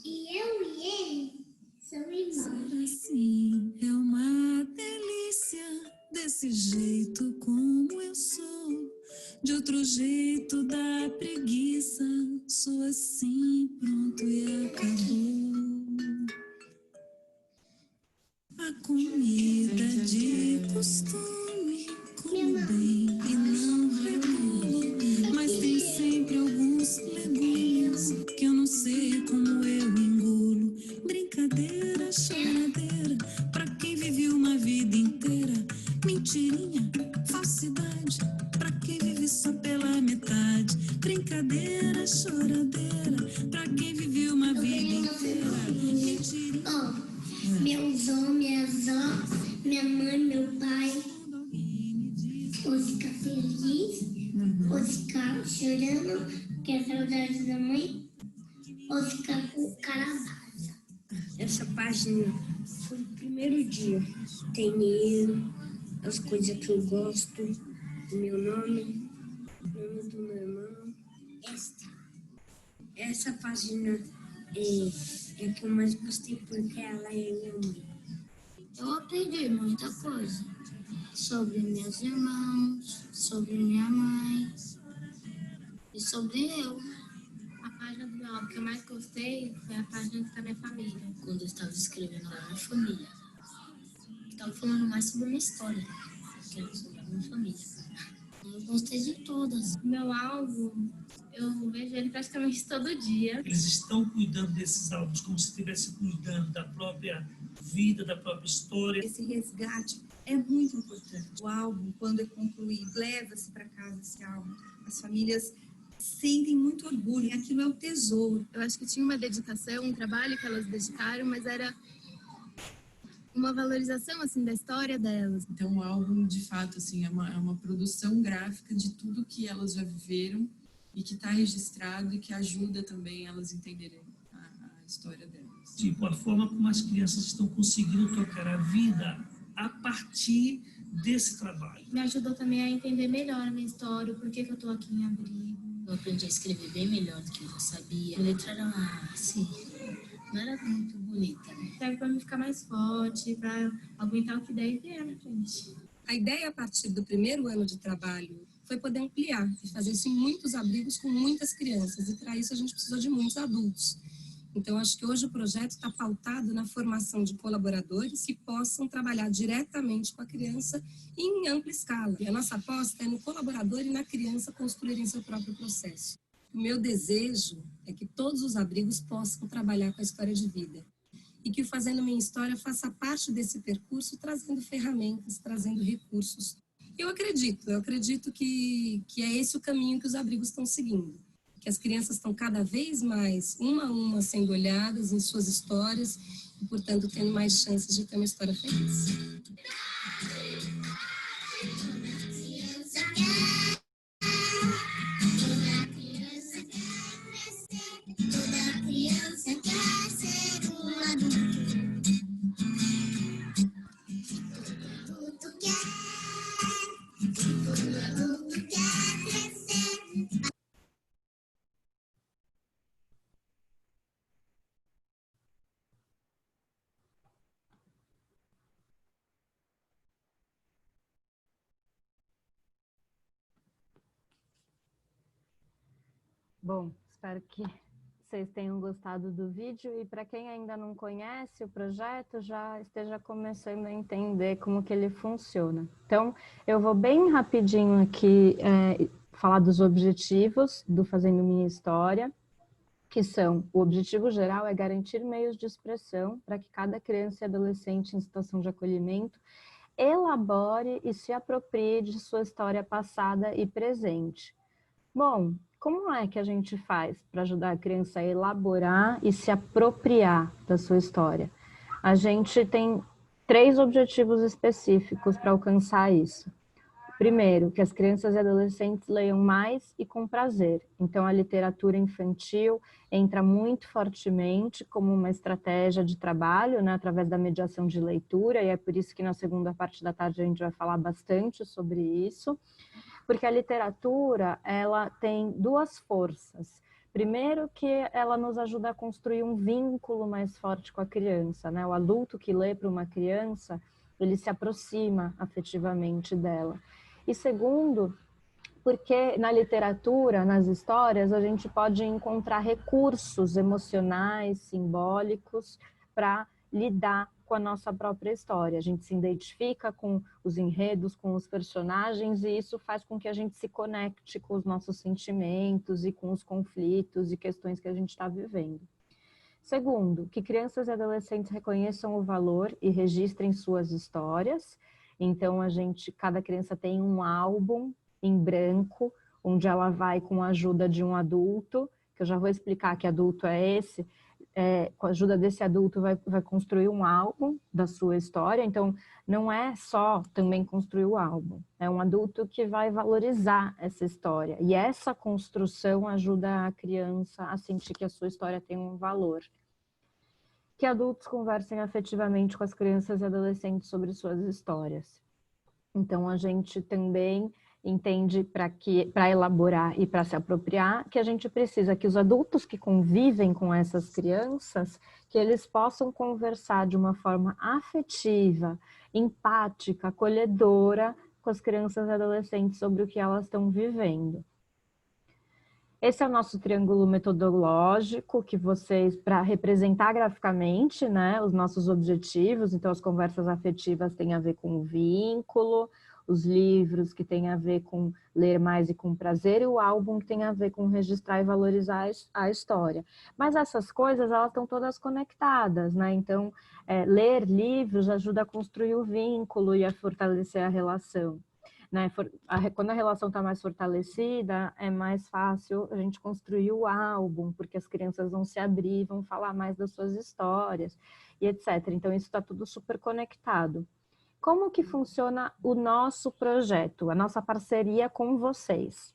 E eu e ele são irmãos. Ser assim é uma delícia, desse jeito como eu sou. De outro jeito dá preguiça, sou assim, pronto e acabou. A comida de costume convém e não regulo, mas tem sempre alguns legumes que eu não sei como eu engulo. Brincadeira, choradeira, pra quem vive uma vida inteira. Mentirinha, falsidade, pra quem vive só pela metade. Brincadeira, choradeira, pra quem vive uma vida inteira. Mentirinha. Meus avós, minha avó, minha mãe, meu pai, ou ficar feliz, ou ficar chorando, que é saudade da mãe, ou ficar com cara baixa. Essa página foi o primeiro dia. Tem eu, as coisas que eu gosto, o meu nome, o nome do meu irmão. Essa página é que eu mais gostei porque ela é minha mãe. Eu aprendi muita coisa sobre meus irmãos, sobre minha mãe e sobre eu. A página do meu álbum que eu mais gostei foi a página da minha família. Quando eu estava escrevendo lá na família, estava falando mais sobre a minha história, que era sobre a minha família. Eu gostei de todas. O meu álbum, eu vejo ele praticamente todo dia. Eles estão cuidando desses álbuns como se estivessem cuidando da própria vida, da própria história. Esse resgate é muito importante. O álbum, quando é concluído, leva-se para casa esse álbum. As famílias sentem muito orgulho, e aquilo é o tesouro. Eu acho que tinha uma dedicação, um trabalho que elas dedicaram, mas era uma valorização assim da história delas. Então o álbum, de fato, assim, é uma produção gráfica de tudo que elas já viveram e que está registrado e que ajuda também elas a entenderem a história delas. Tipo, a forma como as crianças estão conseguindo tocar a vida a partir desse trabalho. Me ajudou também a entender melhor a minha história, por que eu estou aqui em abrigo. Eu aprendi a escrever bem melhor do que eu sabia. A letra era assim, não era muito bonita, né? Serve para me ficar mais forte, para aguentar o que der e vier na frente. A ideia a partir do primeiro ano de trabalho foi poder ampliar e fazer isso em muitos abrigos com muitas crianças. E para isso a gente precisou de muitos adultos. Então, acho que hoje o projeto está pautado na formação de colaboradores que possam trabalhar diretamente com a criança em ampla escala. E a nossa aposta é no colaborador e na criança construírem seu próprio processo. O meu desejo é que todos os abrigos possam trabalhar com a história de vida. E que o Fazendo Minha História faça parte desse percurso, trazendo ferramentas, trazendo recursos. Eu acredito que é esse o caminho que os abrigos estão seguindo. Que as crianças estão cada vez mais, uma a uma, sendo olhadas em suas histórias e, portanto, tendo mais chances de ter uma história feliz. Bom, espero que vocês tenham gostado do vídeo e para quem ainda não conhece o projeto, já esteja começando a entender como que ele funciona. Então, eu vou bem rapidinho aqui falar dos objetivos do Fazendo Minha História, que são: o objetivo geral é garantir meios de expressão para que cada criança e adolescente em situação de acolhimento elabore e se aproprie de sua história passada e presente. Bom, como é que a gente faz para ajudar a criança a elaborar e se apropriar da sua história? A gente tem 3 objetivos específicos para alcançar isso. Primeiro, que as crianças e adolescentes leiam mais e com prazer. Então, a literatura infantil entra muito fortemente como uma estratégia de trabalho, né, através da mediação de leitura, e é por isso que na segunda parte da tarde a gente vai falar bastante sobre isso. Porque a literatura, ela tem 2 forças. Primeiro, que ela nos ajuda a construir um vínculo mais forte com a criança, né? O adulto que lê para uma criança, ele se aproxima afetivamente dela. E segundo, porque na literatura, nas histórias, a gente pode encontrar recursos emocionais, simbólicos, para lidar com a nossa própria história. A gente se identifica com os enredos, com os personagens, e isso faz com que a gente se conecte com os nossos sentimentos e com os conflitos e questões que a gente está vivendo. Segundo, que crianças e adolescentes reconheçam o valor e registrem suas histórias. Então, cada criança tem um álbum em branco, onde ela vai com a ajuda de um adulto, que eu já vou explicar que adulto é esse. Com a ajuda desse adulto vai construir um álbum da sua história. Então, não é só também construir o álbum, é um adulto que vai valorizar essa história. E essa construção ajuda a criança a sentir que a sua história tem um valor. Que adultos conversem afetivamente com as crianças e adolescentes sobre suas histórias. Então, a gente também entende, para elaborar e para se apropriar, que a gente precisa que os adultos que convivem com essas crianças, que eles possam conversar de uma forma afetiva, empática, acolhedora com as crianças e adolescentes sobre o que elas estão vivendo. Esse é o nosso triângulo metodológico, que vocês, para representar graficamente, né, os nossos objetivos. Então, as conversas afetivas têm a ver com o vínculo, os livros que têm a ver com ler mais e com prazer, e o álbum que tem a ver com registrar e valorizar a história. Mas essas coisas, elas estão todas conectadas, né? Então, ler livros ajuda a construir o vínculo e a fortalecer a relação. Né? Quando a relação está mais fortalecida, é mais fácil a gente construir o álbum, porque as crianças vão se abrir, vão falar mais das suas histórias. e etc. Então, isso está tudo super conectado. Como que funciona o nosso projeto, a nossa parceria com vocês?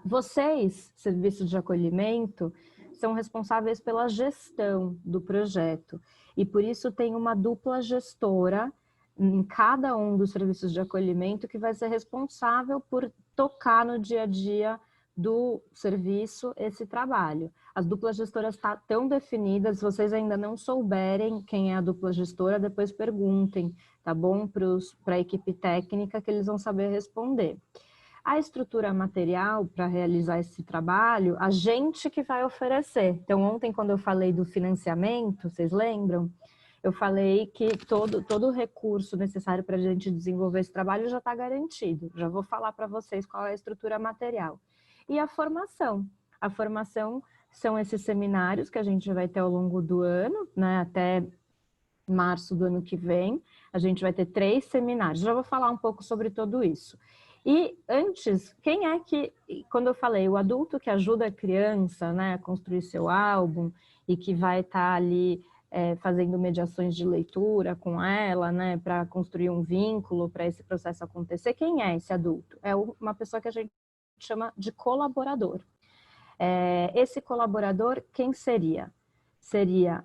Vocês, serviços de acolhimento, são responsáveis pela gestão do projeto e por isso tem uma dupla gestora em cada um dos serviços de acolhimento que vai ser responsável por tocar no dia a dia do serviço esse trabalho. As duplas gestoras estão definidas, se vocês ainda não souberem quem é a dupla gestora, depois perguntem, tá bom? Para a equipe técnica que eles vão saber responder. A estrutura material para realizar esse trabalho, a gente que vai oferecer. Então, ontem, quando eu falei do financiamento, vocês lembram? Eu falei que todo o recurso necessário para a gente desenvolver esse trabalho já está garantido. Já vou falar para vocês qual é a estrutura material. E a formação. A formação são esses seminários que a gente vai ter ao longo do ano, né, até março do ano que vem. A gente vai ter 3 seminários. Já vou falar um pouco sobre tudo isso. E antes, quem é que, quando eu falei, o adulto que ajuda a criança, né, a construir seu álbum e que vai estar ali fazendo mediações de leitura com ela, né, para construir um vínculo para esse processo acontecer, quem é esse adulto? É uma pessoa que a gente chama de colaborador. Esse colaborador, quem seria? Seria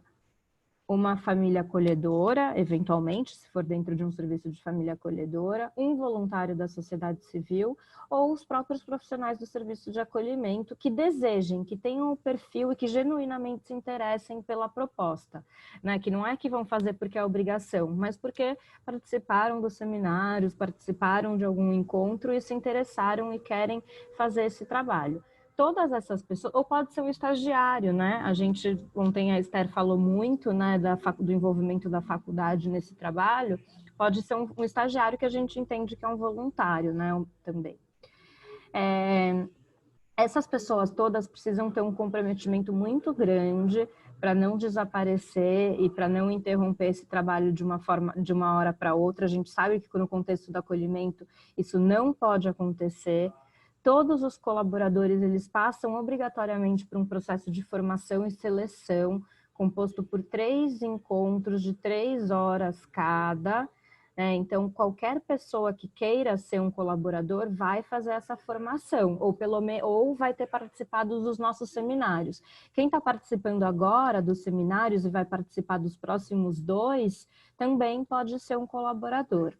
uma família acolhedora, eventualmente, se for dentro de um serviço de família acolhedora, um voluntário da sociedade civil ou os próprios profissionais do serviço de acolhimento que desejem, que tenham o perfil e que genuinamente se interessem pela proposta, né? Que não é que vão fazer porque é obrigação, mas porque participaram dos seminários, participaram de algum encontro e se interessaram e querem fazer esse trabalho. Todas essas pessoas, ou pode ser um estagiário, né? A gente, ontem a Esther falou muito, né, do envolvimento da faculdade nesse trabalho, pode ser um estagiário que a gente entende que é um voluntário, né, também. Essas pessoas todas precisam ter um comprometimento muito grande para não desaparecer e para não interromper esse trabalho de uma hora para outra. A gente sabe que no contexto do acolhimento isso não pode acontecer. Todos os colaboradores, eles passam obrigatoriamente por um processo de formação e seleção, composto por 3 encontros de 3 horas cada, né? Então, qualquer pessoa que queira ser um colaborador vai fazer essa formação, ou vai ter participado dos nossos seminários. Quem está participando agora dos seminários e vai participar dos próximos 2, também pode ser um colaborador.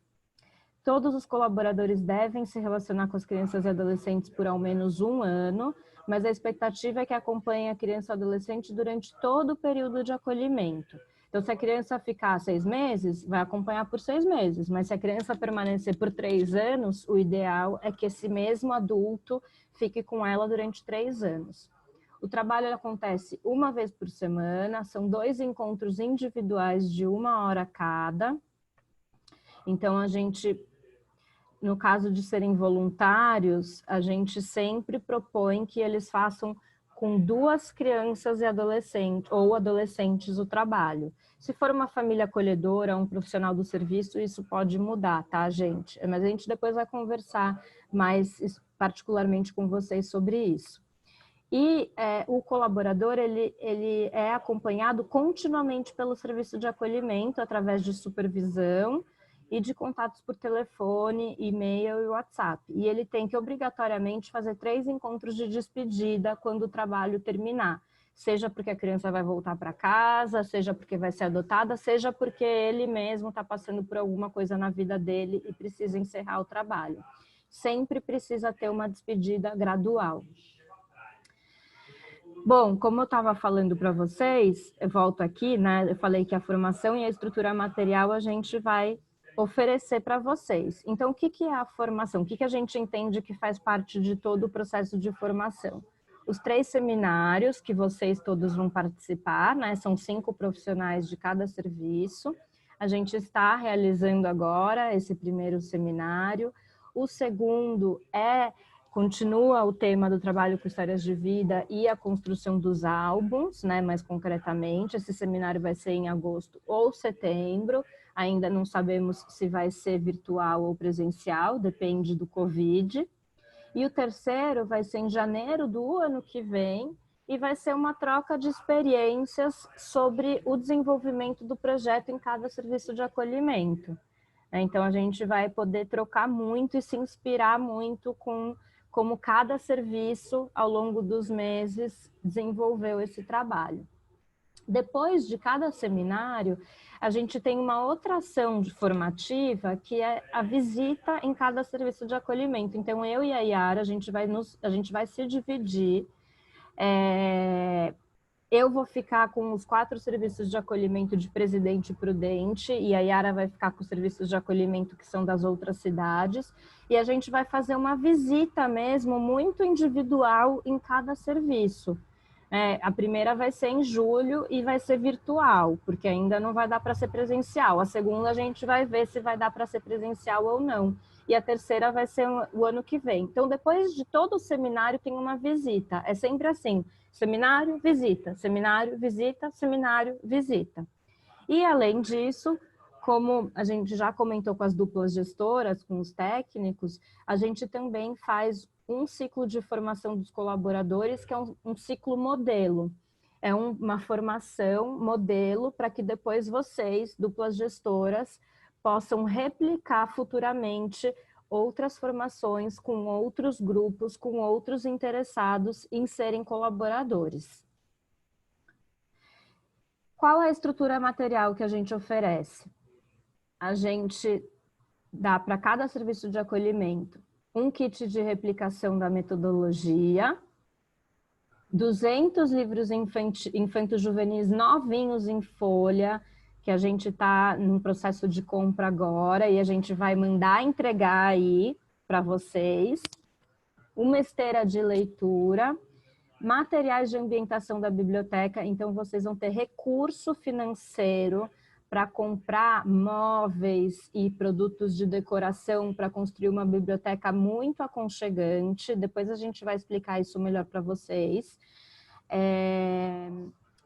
Todos os colaboradores devem se relacionar com as crianças e adolescentes por ao menos 1 ano, mas a expectativa é que acompanhe a criança e adolescente durante todo o período de acolhimento. Então, se a criança ficar 6 meses, vai acompanhar por 6 meses, mas se a criança permanecer por 3 anos, o ideal é que esse mesmo adulto fique com ela durante 3 anos. O trabalho acontece 1 vez por semana, são 2 encontros individuais de 1 hora cada. Então, a gente... No caso de serem voluntários, a gente sempre propõe que eles façam com 2 crianças e adolescentes o trabalho. Se for uma família acolhedora, um profissional do serviço, isso pode mudar, tá, gente? Mas a gente depois vai conversar mais particularmente com vocês sobre isso. E o colaborador, ele é acompanhado continuamente pelo serviço de acolhimento, através de supervisão, e de contatos por telefone, e-mail e WhatsApp. E ele tem que obrigatoriamente fazer 3 encontros de despedida quando o trabalho terminar. Seja porque a criança vai voltar para casa, seja porque vai ser adotada, seja porque ele mesmo está passando por alguma coisa na vida dele e precisa encerrar o trabalho. Sempre precisa ter uma despedida gradual. Bom, como eu estava falando para vocês, eu volto aqui, né? Eu falei que a formação e a estrutura material a gente vai oferecer para vocês. Então, o que é a formação? O que a gente entende que faz parte de todo o processo de formação? Os 3 seminários que vocês todos vão participar, né? São 5 profissionais de cada serviço. A gente está realizando agora esse primeiro seminário. O segundo continua o tema do trabalho com histórias de vida e a construção dos álbuns, né? Mais concretamente, esse seminário vai ser em agosto ou setembro. Ainda não sabemos se vai ser virtual ou presencial, depende do Covid. E o terceiro vai ser em janeiro do ano que vem, e vai ser uma troca de experiências sobre o desenvolvimento do projeto em cada serviço de acolhimento. Então, a gente vai poder trocar muito e se inspirar muito com como cada serviço, ao longo dos meses, desenvolveu esse trabalho. Depois de cada seminário, a gente tem uma outra ação formativa, que é a visita em cada serviço de acolhimento. Então, eu e a Yara, a gente vai se dividir. Eu vou ficar com os 4 serviços de acolhimento de Presidente Prudente e a Yara vai ficar com os serviços de acolhimento que são das outras cidades. E a gente vai fazer uma visita mesmo, muito individual em cada serviço. A primeira vai ser em julho e vai ser virtual, porque ainda não vai dar para ser presencial. A segunda a gente vai ver se vai dar para ser presencial ou não. E a terceira vai ser o ano que vem. Então, depois de todo o seminário, tem uma visita. É sempre assim, seminário, visita, seminário, visita, seminário, visita. E, além disso, como a gente já comentou com as duplas gestoras, com os técnicos, a gente também faz um ciclo de formação dos colaboradores, que é um ciclo modelo. É uma formação modelo para que depois vocês, duplas gestoras, possam replicar futuramente outras formações com outros grupos, com outros interessados em serem colaboradores. Qual é a estrutura material que a gente oferece? A gente dá para cada serviço de acolhimento um kit de replicação da metodologia, 200 livros infanto-juvenis novinhos em folha, que a gente está num processo de compra agora e a gente vai mandar entregar aí para vocês, uma esteira de leitura, materiais de ambientação da biblioteca, então vocês vão ter recurso financeiro para comprar móveis e produtos de decoração para construir uma biblioteca muito aconchegante. Depois a gente vai explicar isso melhor para vocês.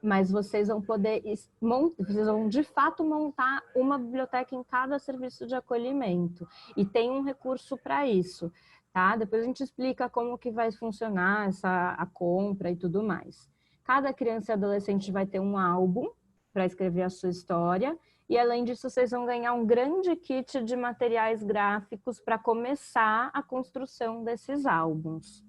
Mas vocês vão poder, vocês vão de fato montar uma biblioteca em cada serviço de acolhimento. E tem um recurso para isso, tá? Depois a gente explica como que vai funcionar a compra e tudo mais. Cada criança e adolescente vai ter um álbum para escrever a sua história, e além disso vocês vão ganhar um grande kit de materiais gráficos para começar a construção desses álbuns.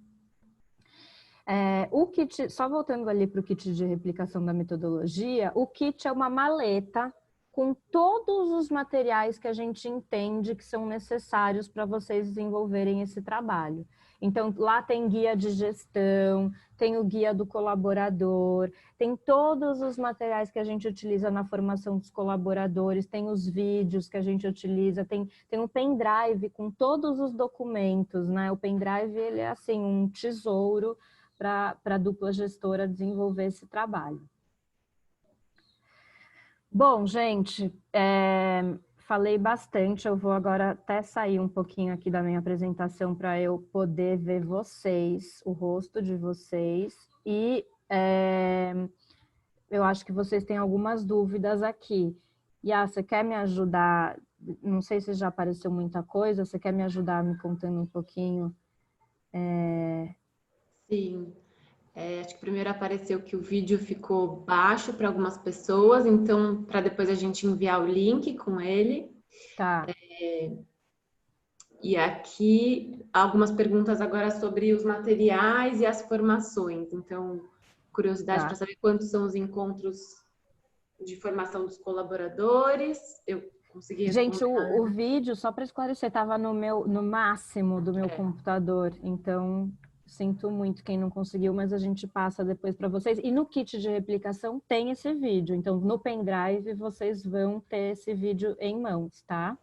O kit, só voltando ali para o kit de replicação da metodologia, o kit é uma maleta com todos os materiais que a gente entende que são necessários para vocês desenvolverem esse trabalho. Então, lá tem guia de gestão, tem o guia do colaborador, tem todos os materiais que a gente utiliza na formação dos colaboradores, tem os vídeos que a gente utiliza, tem um pendrive com todos os documentos, né? O pendrive, ele é assim, um tesouro para a dupla gestora desenvolver esse trabalho. Bom, gente, falei bastante, eu vou agora até sair um pouquinho aqui da minha apresentação para eu poder ver vocês, o rosto de vocês, e eu acho que vocês têm algumas dúvidas aqui. Yá, você quer me ajudar? Não sei se já apareceu muita coisa, você quer me ajudar me contando um pouquinho? Sim. Acho que primeiro apareceu que o vídeo ficou baixo para algumas pessoas, então, para depois a gente enviar o link com ele. Tá. E aqui, algumas perguntas agora sobre os materiais e as formações. Então, curiosidade para saber quantos são os encontros de formação dos colaboradores. Eu consegui... Gente, o vídeo, só para esclarecer, estava no máximo do meu computador, então... Sinto muito quem não conseguiu, mas a gente passa depois para vocês. E no kit de replicação tem esse vídeo. Então, no pendrive, vocês vão ter esse vídeo em mãos, tá?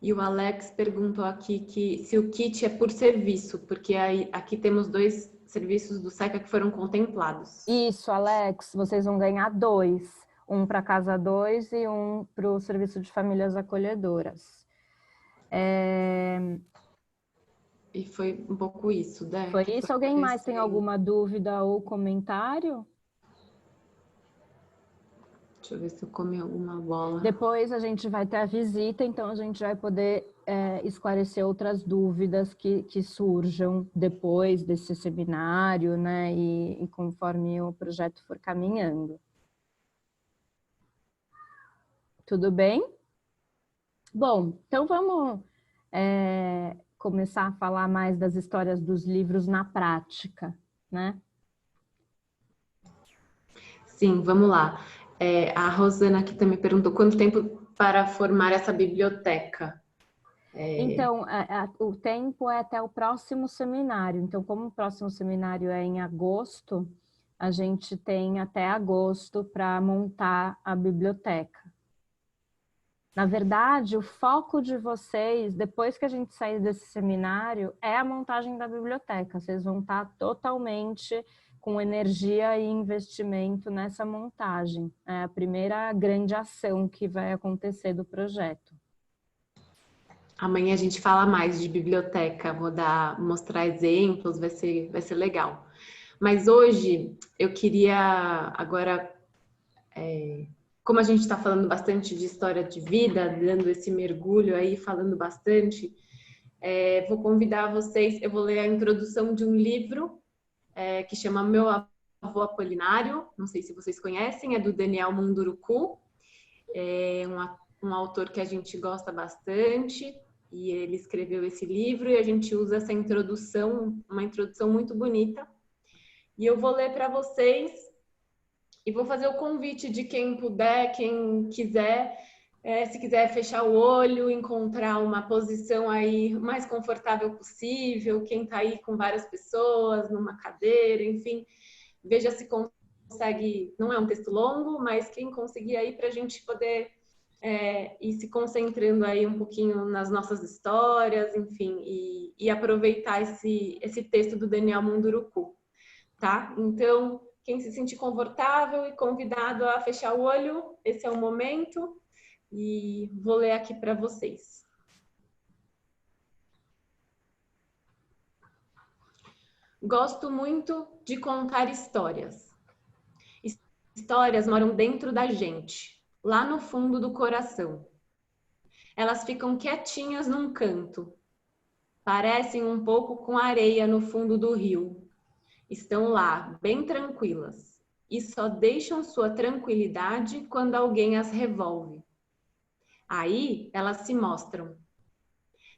E o Alex perguntou aqui que se o kit é por serviço, porque aqui temos 2 serviços do SECA que foram contemplados. Isso, Alex. Vocês vão ganhar 2. Um para Casa 2 e um para o Serviço de Famílias Acolhedoras. E foi um pouco isso, né? Foi isso? Alguém mais tem alguma dúvida ou comentário? Deixa eu ver se eu comi alguma bola. Depois a gente vai ter a visita, então a gente vai poder esclarecer outras dúvidas que surjam depois desse seminário, né? E conforme o projeto for caminhando. Tudo bem? Bom, então vamos começar a falar mais das histórias dos livros na prática, né? Sim, vamos lá. A Rosana aqui também perguntou quanto tempo para formar essa biblioteca. Então, o tempo é até o próximo seminário. Então, como o próximo seminário é em agosto, a gente tem até agosto para montar a biblioteca. Na verdade, o foco de vocês, depois que a gente sair desse seminário, é a montagem da biblioteca. Vocês vão estar totalmente com energia e investimento nessa montagem. É a primeira grande ação que vai acontecer do projeto. Amanhã a gente fala mais de biblioteca, vou mostrar exemplos, vai ser legal. Mas hoje eu queria agora, como a gente está falando bastante de história de vida, dando esse mergulho aí, falando bastante, vou convidar vocês, eu vou ler a introdução de um livro que chama Meu Avô Apolinário, não sei se vocês conhecem, é do Daniel Munduruku, é um autor que a gente gosta bastante, e ele escreveu esse livro e a gente usa essa introdução, uma introdução muito bonita. E eu vou ler para vocês e vou fazer o convite de quem puder, quem quiser, se quiser fechar o olho, encontrar uma posição aí mais confortável possível, quem está aí com várias pessoas, numa cadeira, enfim, veja se consegue, não é um texto longo, mas quem conseguir aí para a gente poder ir se concentrando aí um pouquinho nas nossas histórias, enfim, e aproveitar esse texto do Daniel Munduruku, tá? Então, quem se sentir confortável e convidado a fechar o olho, esse é o momento, e vou ler aqui para vocês. Gosto muito de contar histórias. Histórias moram dentro da gente, lá no fundo do coração. Elas ficam quietinhas num canto. Parecem um pouco com areia no fundo do rio. Estão lá, bem tranquilas, e só deixam sua tranquilidade quando alguém as revolve. Aí elas se mostram.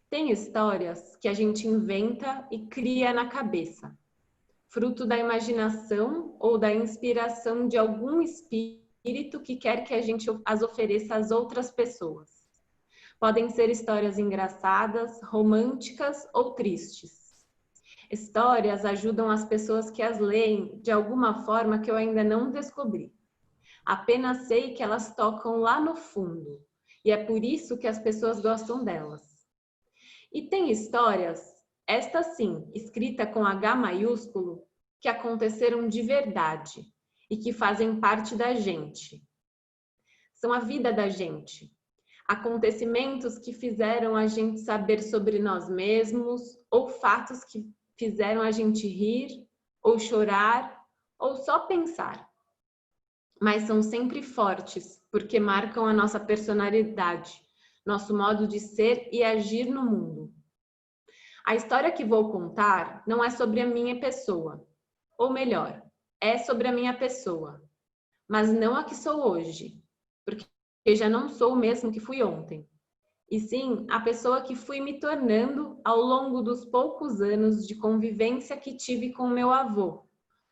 Tem histórias que a gente inventa e cria na cabeça, fruto da imaginação ou da inspiração de algum espírito que quer que a gente as ofereça às outras pessoas. Podem ser histórias engraçadas, românticas ou tristes. Histórias ajudam as pessoas que as leem de alguma forma que eu ainda não descobri. Apenas sei que elas tocam lá no fundo, e é por isso que as pessoas gostam delas. E tem histórias, esta sim, escrita com H maiúsculo, que aconteceram de verdade e que fazem parte da gente. São a vida da gente. Acontecimentos que fizeram a gente saber sobre nós mesmos, ou fatos que fizeram a gente rir, ou chorar, ou só pensar. Mas são sempre fortes, porque marcam a nossa personalidade, nosso modo de ser e agir no mundo. A história que vou contar não é sobre a minha pessoa, ou melhor, é sobre a minha pessoa, mas não a que sou hoje, porque eu já não sou o mesmo que fui ontem, e sim a pessoa que fui me tornando ao longo dos poucos anos de convivência que tive com meu avô,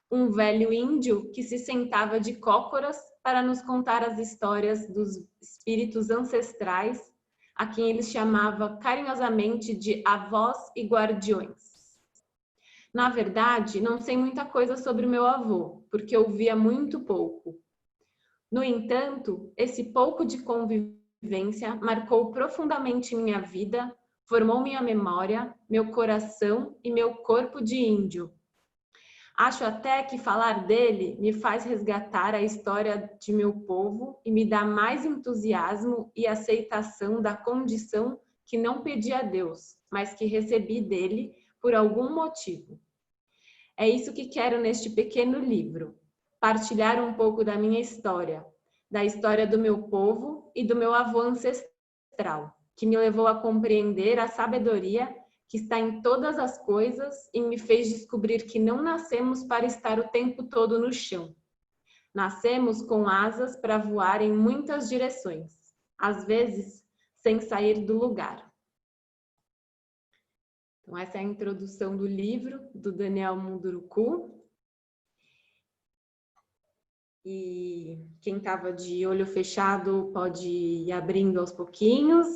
um velho índio que se sentava de cócoras para nos contar as histórias dos espíritos ancestrais, a quem ele chamava carinhosamente de avós e guardiões. Na verdade, não sei muita coisa sobre meu avô, porque eu via muito pouco. No entanto, esse pouco de convivência marcou profundamente minha vida, formou minha memória, meu coração e meu corpo de índio. Acho até que falar dele me faz resgatar a história de meu povo e me dá mais entusiasmo e aceitação da condição que não pedi a Deus, mas que recebi dele por algum motivo. É isso que quero neste pequeno livro, partilhar um pouco da minha história, da história do meu povo e do meu avô ancestral, que me levou a compreender a sabedoria que está em todas as coisas e me fez descobrir que não nascemos para estar o tempo todo no chão. Nascemos com asas para voar em muitas direções, às vezes sem sair do lugar. Então, essa é a introdução do livro do Daniel Munduruku. E quem estava de olho fechado pode ir abrindo aos pouquinhos.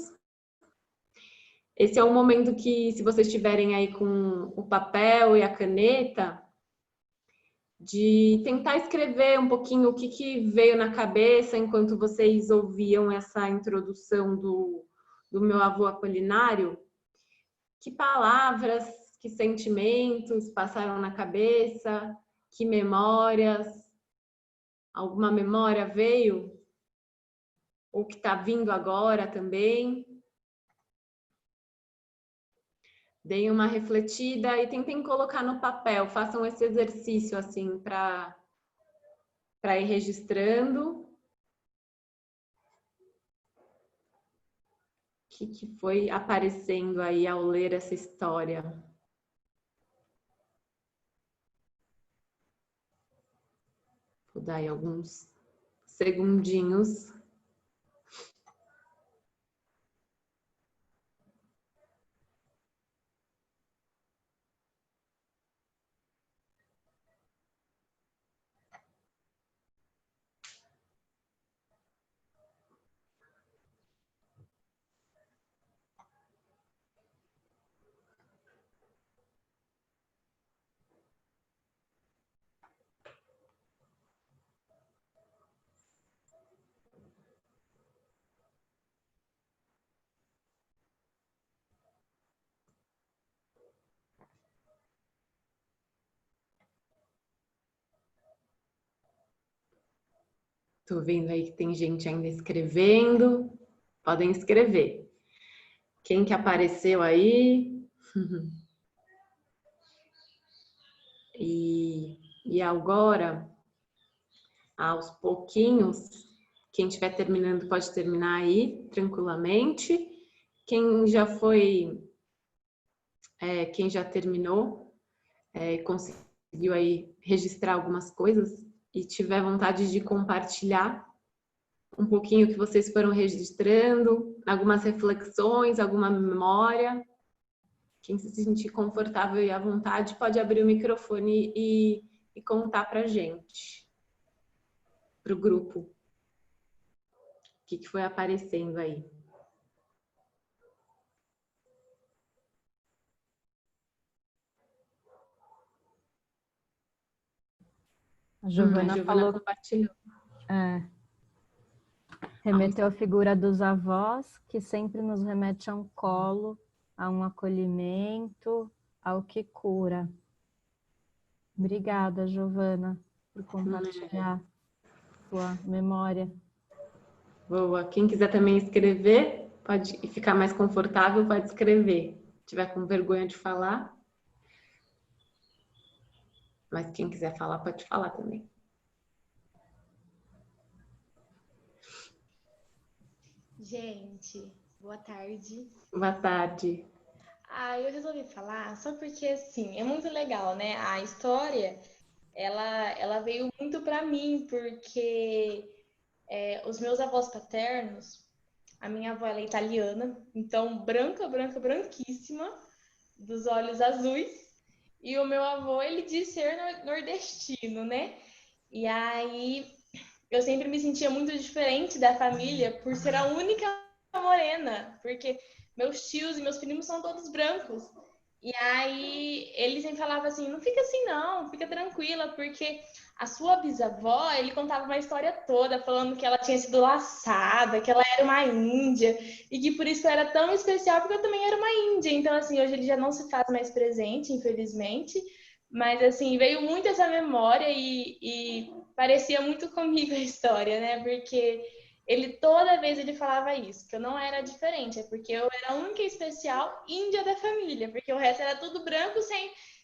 Esse é o momento que, se vocês estiverem aí com o papel e a caneta, de tentar escrever um pouquinho o que veio na cabeça enquanto vocês ouviam essa introdução do meu avô Apolinário. Que palavras, que sentimentos passaram na cabeça, que memórias, alguma memória veio? Ou que está vindo agora também? Deem uma refletida e tentem colocar no papel, façam esse exercício assim para ir registrando. O que foi aparecendo aí ao ler essa história? Vou dar aí alguns segundinhos. Estou vendo aí que tem gente ainda escrevendo. Podem escrever. Quem que apareceu aí? E agora, aos pouquinhos, quem estiver terminando pode terminar aí, tranquilamente. Quem já foi, quem já terminou, conseguiu aí registrar algumas coisas e tiver vontade de compartilhar um pouquinho o que vocês foram registrando, algumas reflexões, alguma memória. Quem se sentir confortável e à vontade pode abrir o microfone e contar para a gente, para o grupo, o que foi aparecendo aí. A Giovana falou, compartilhou. Remeteu à figura dos avós, que sempre nos remete a um colo, a um acolhimento, ao que cura. Obrigada, Giovana, por compartilhar sua memória. Boa. Quem quiser também escrever, pode ficar mais confortável, pode escrever. Se tiver com vergonha de falar. Mas quem quiser falar, pode falar também. Gente, boa tarde. Boa tarde. Eu resolvi falar só porque, assim, é muito legal, né? A história, ela veio muito para mim, porque os meus avós paternos, a minha avó ela é italiana, então branca, branquíssima, dos olhos azuis, e o meu avô, ele diz ser nordestino, né? E aí eu sempre me sentia muito diferente da família por ser a única morena, porque meus tios e meus primos são todos brancos. E aí ele sempre falava assim, não fica assim não, fica tranquila, porque a sua bisavó, ele contava uma história toda, falando que ela tinha sido laçada, que ela era uma índia, e que por isso eu era tão especial, porque eu também era uma índia. Então, assim, hoje ele já não se faz mais presente, infelizmente, mas, assim, veio muito essa memória e parecia muito comigo a história, né? Porque toda vez ele falava isso, que eu não era diferente, é porque eu era a única especial índia da família, porque o resto era tudo branco,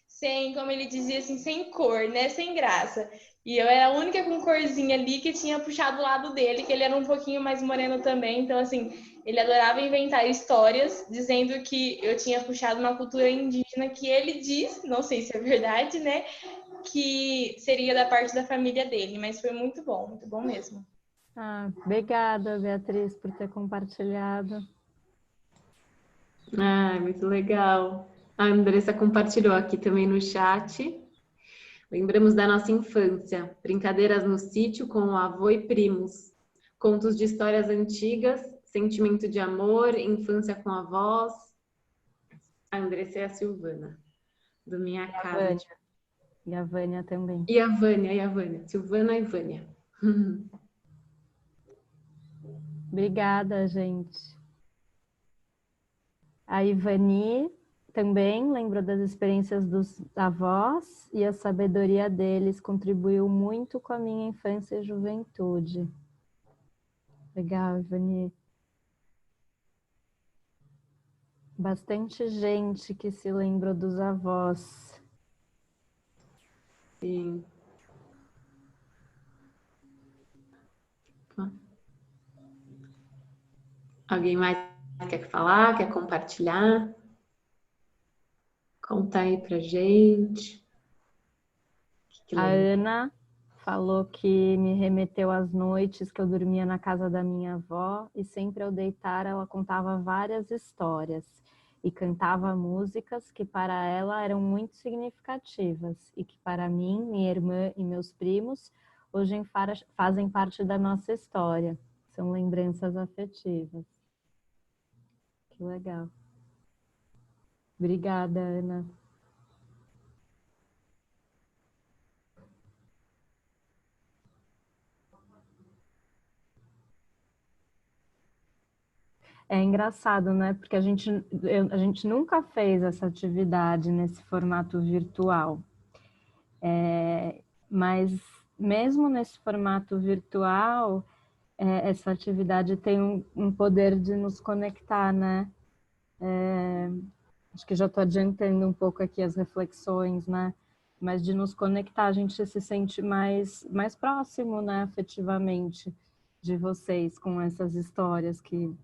sem, como ele dizia assim, sem cor, né? Sem graça. E eu era a única com corzinha ali que tinha puxado o lado dele, que ele era um pouquinho mais moreno também. Então, assim, ele adorava inventar histórias, dizendo que eu tinha puxado uma cultura indígena que ele diz, não sei se é verdade, né? Que seria da parte da família dele, mas foi muito bom mesmo. Ah, obrigada, Beatriz, por ter compartilhado. Ah, muito legal. A Andressa compartilhou aqui também no chat. Lembramos da nossa infância, brincadeiras no sítio com o avô e primos, contos de histórias antigas, sentimento de amor, infância com avós. A Andressa e a Silvana, do Minha Casa. E a Vânia também. E a Vânia. Silvana e Vânia. Obrigada, gente. A Ivani também lembrou das experiências dos avós e a sabedoria deles contribuiu muito com a minha infância e juventude. Legal, Ivani. Bastante gente que se lembrou dos avós. Sim. Alguém mais quer falar? Quer compartilhar? Conta aí pra gente. A Ana falou que me remeteu às noites que eu dormia na casa da minha avó e sempre ao deitar ela contava várias histórias e cantava músicas que para ela eram muito significativas e que para mim, minha irmã e meus primos hoje fazem parte da nossa história. São lembranças afetivas. Que legal. Obrigada, Ana. É engraçado, né? Porque a gente nunca fez essa atividade nesse formato virtual. Mas mesmo nesse formato virtual, essa atividade tem um poder de nos conectar, né? Acho que já estou adiantando um pouco aqui as reflexões, né? Mas de nos conectar, a gente se sente mais próximo, né? Afetivamente de vocês com essas histórias que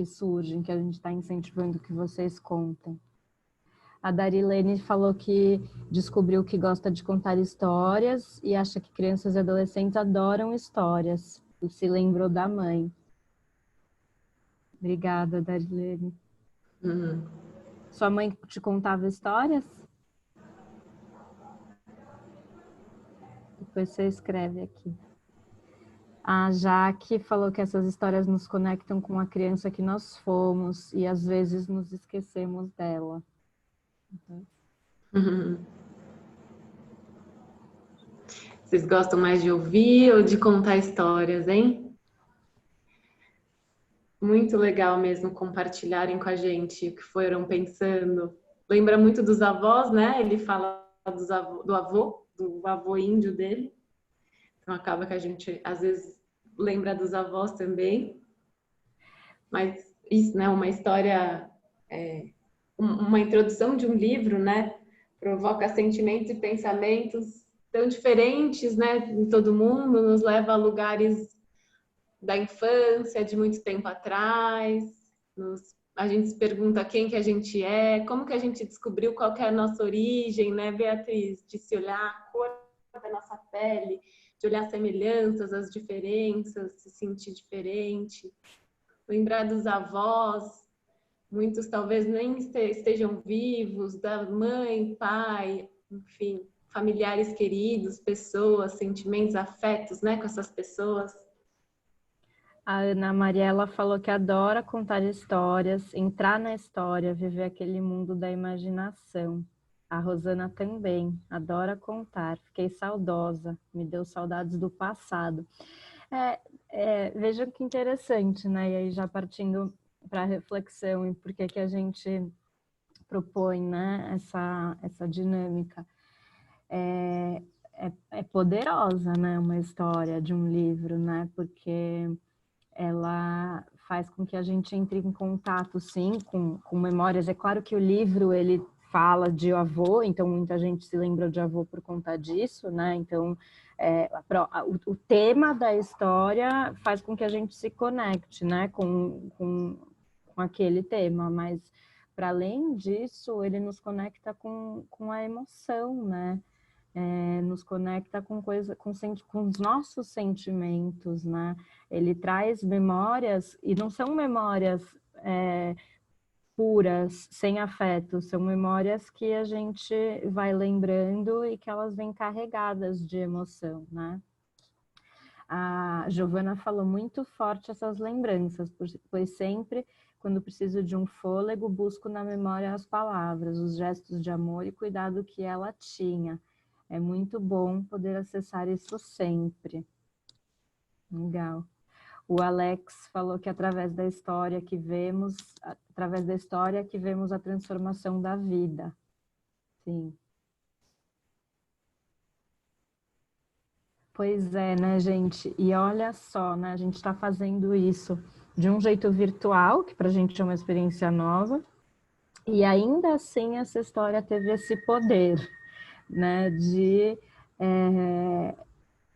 surgem, que a gente está incentivando que vocês contem. A Darilene falou que descobriu que gosta de contar histórias e acha que crianças e adolescentes adoram histórias e se lembrou da mãe. Obrigada, Darilene. Sua mãe te contava histórias? Depois você escreve aqui. A Jaque falou que essas histórias nos conectam com a criança que nós fomos e às vezes nos esquecemos dela. Vocês gostam mais de ouvir ou de contar histórias, hein? Muito legal mesmo compartilharem com a gente o que foram pensando. Lembra muito dos avós, né? Ele fala do avô índio dele. Então acaba que a gente às vezes lembra dos avós também. Mas isso, né? Uma história, uma introdução de um livro, né? Provoca sentimentos e pensamentos tão diferentes, né? Em todo mundo, nos leva a lugares da infância, de muito tempo atrás. A gente se pergunta quem que a gente é, como que a gente descobriu qual que é a nossa origem, né, Beatriz? De se olhar a cor da nossa pele, de olhar as semelhanças, as diferenças, se sentir diferente. Lembrar dos avós, muitos talvez nem estejam vivos, da mãe, pai, enfim, familiares queridos, pessoas, sentimentos, afetos, né, com essas pessoas. A Ana Mariela falou que adora contar histórias, entrar na história, viver aquele mundo da imaginação. A Rosana também, adora contar. Fiquei saudosa, me deu saudades do passado. Vejam que interessante, né? E aí já partindo para a reflexão e por que a gente propõe, né, essa dinâmica. É poderosa, né, uma história de um livro, né? Porque ela faz com que a gente entre em contato, sim, com memórias. É claro que o livro, ele fala de avô, então muita gente se lembra de avô por conta disso, né? Então, o tema da história faz com que a gente se conecte, né, com aquele tema, mas para além disso, ele nos conecta com a emoção, né? Nos conecta com os nossos sentimentos, né? Ele traz memórias, e não são memórias puras, sem afeto, são memórias que a gente vai lembrando e que elas vêm carregadas de emoção, né? A Giovana falou muito forte essas lembranças, pois sempre, quando preciso de um fôlego, busco na memória as palavras, os gestos de amor e cuidado que ela tinha. É muito bom poder acessar isso sempre. Legal. O Alex falou que através da história que vemos a transformação da vida. Sim. Pois é, né, gente? E olha só, né? A gente está fazendo isso de um jeito virtual, que para a gente é uma experiência nova, e ainda assim essa história teve esse poder, né, de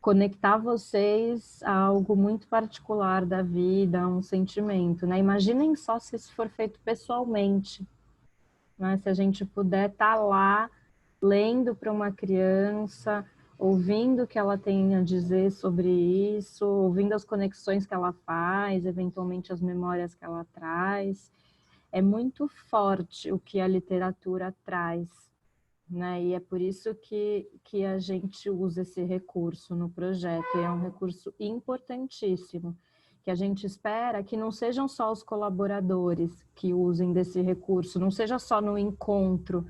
conectar vocês a algo muito particular da vida, a um sentimento, né? Imaginem só se isso for feito pessoalmente, né? Se a gente puder estar lá lendo para uma criança, ouvindo o que ela tem a dizer sobre isso, ouvindo as conexões que ela faz, eventualmente as memórias que ela traz. É muito forte o que a literatura traz, né? E é por isso que a gente usa esse recurso no projeto, e é um recurso importantíssimo, que a gente espera que não sejam só os colaboradores que usem desse recurso, não seja só no encontro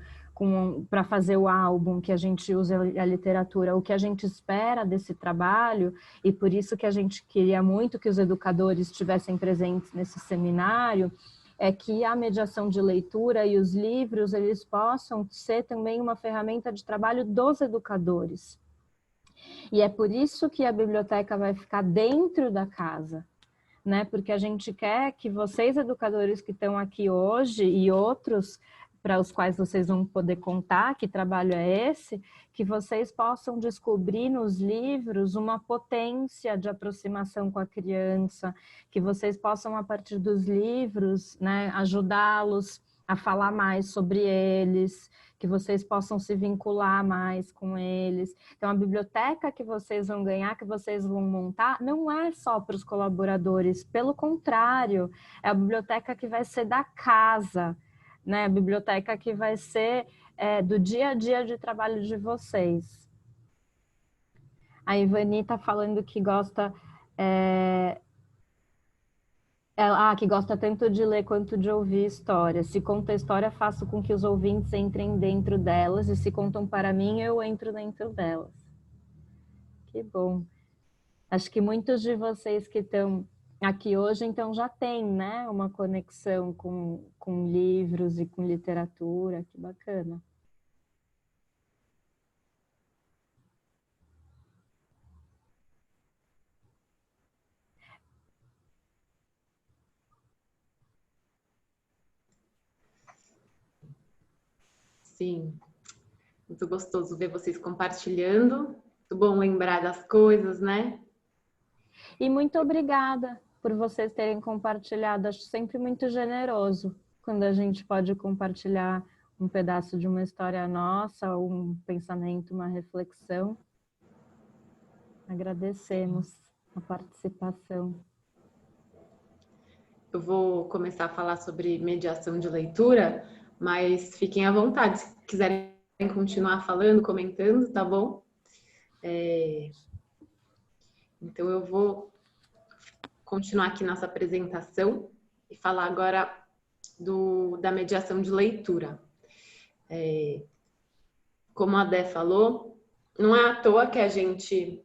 para fazer o álbum que a gente usa a literatura. O que a gente espera desse trabalho, e por isso que a gente queria muito que os educadores estivessem presentes nesse seminário, é que a mediação de leitura e os livros, eles possam ser também uma ferramenta de trabalho dos educadores. E é por isso que a biblioteca vai ficar dentro da casa, né? Porque a gente quer que vocês, educadores que estão aqui hoje, e outros para os quais vocês vão poder contar que trabalho é esse, que vocês possam descobrir nos livros uma potência de aproximação com a criança, que vocês possam, a partir dos livros, né, ajudá-los a falar mais sobre eles, que vocês possam se vincular mais com eles. Então, a biblioteca que vocês vão ganhar, que vocês vão montar, não é só para os colaboradores, pelo contrário, é a biblioteca que vai ser da casa, né? A biblioteca que vai ser do dia a dia de trabalho de vocês. A Ivani está falando que gosta que gosta tanto de ler quanto de ouvir histórias. Se conta a história, faço com que os ouvintes entrem dentro delas, e se contam para mim, eu entro dentro delas. Que bom. Acho que muitos de vocês que estão aqui hoje, então, já têm, né, uma conexão com livros e com literatura. Que bacana. Sim, muito gostoso ver vocês compartilhando. Muito bom lembrar das coisas, né? E muito obrigada por vocês terem compartilhado. Acho sempre muito generoso quando a gente pode compartilhar um pedaço de uma história nossa, um pensamento, uma reflexão. Agradecemos a participação. Eu vou começar a falar sobre mediação de leitura, mas fiquem à vontade, se quiserem continuar falando, comentando, tá bom? Então, eu vou continuar aqui nossa apresentação e falar agora da mediação de leitura. Como a Dé falou, não é à toa que a gente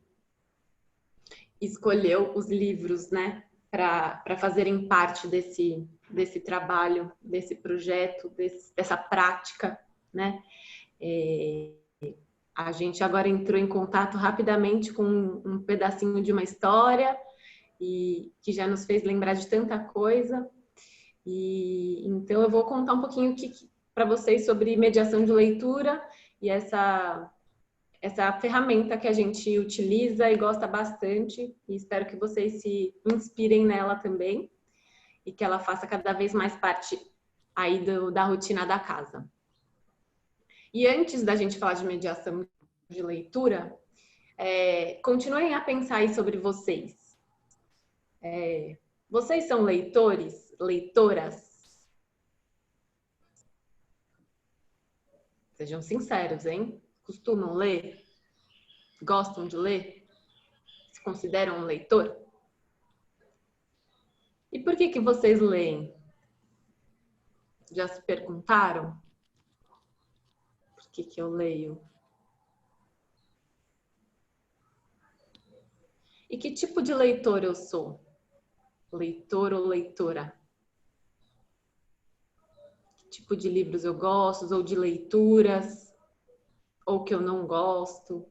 escolheu os livros, né, para fazerem parte desse trabalho, desse projeto, dessa prática, né? A gente agora entrou em contato rapidamente com um pedacinho de uma história e que já nos fez lembrar de tanta coisa. E então eu vou contar um pouquinho para vocês sobre mediação de leitura e essa ferramenta que a gente utiliza e gosta bastante, e espero que vocês se inspirem nela também e que ela faça cada vez mais parte aí da rotina da casa. E antes da gente falar de mediação de leitura, continuem a pensar aí sobre vocês. Vocês são leitores, leitoras? Sejam sinceros, hein? Costumam ler? Gostam de ler? Se consideram um leitor? E por que vocês leem? Já se perguntaram? Por que eu leio? E que tipo de leitor eu sou? Leitor ou leitora? Que tipo de livros eu gosto, ou de leituras, ou que eu não gosto?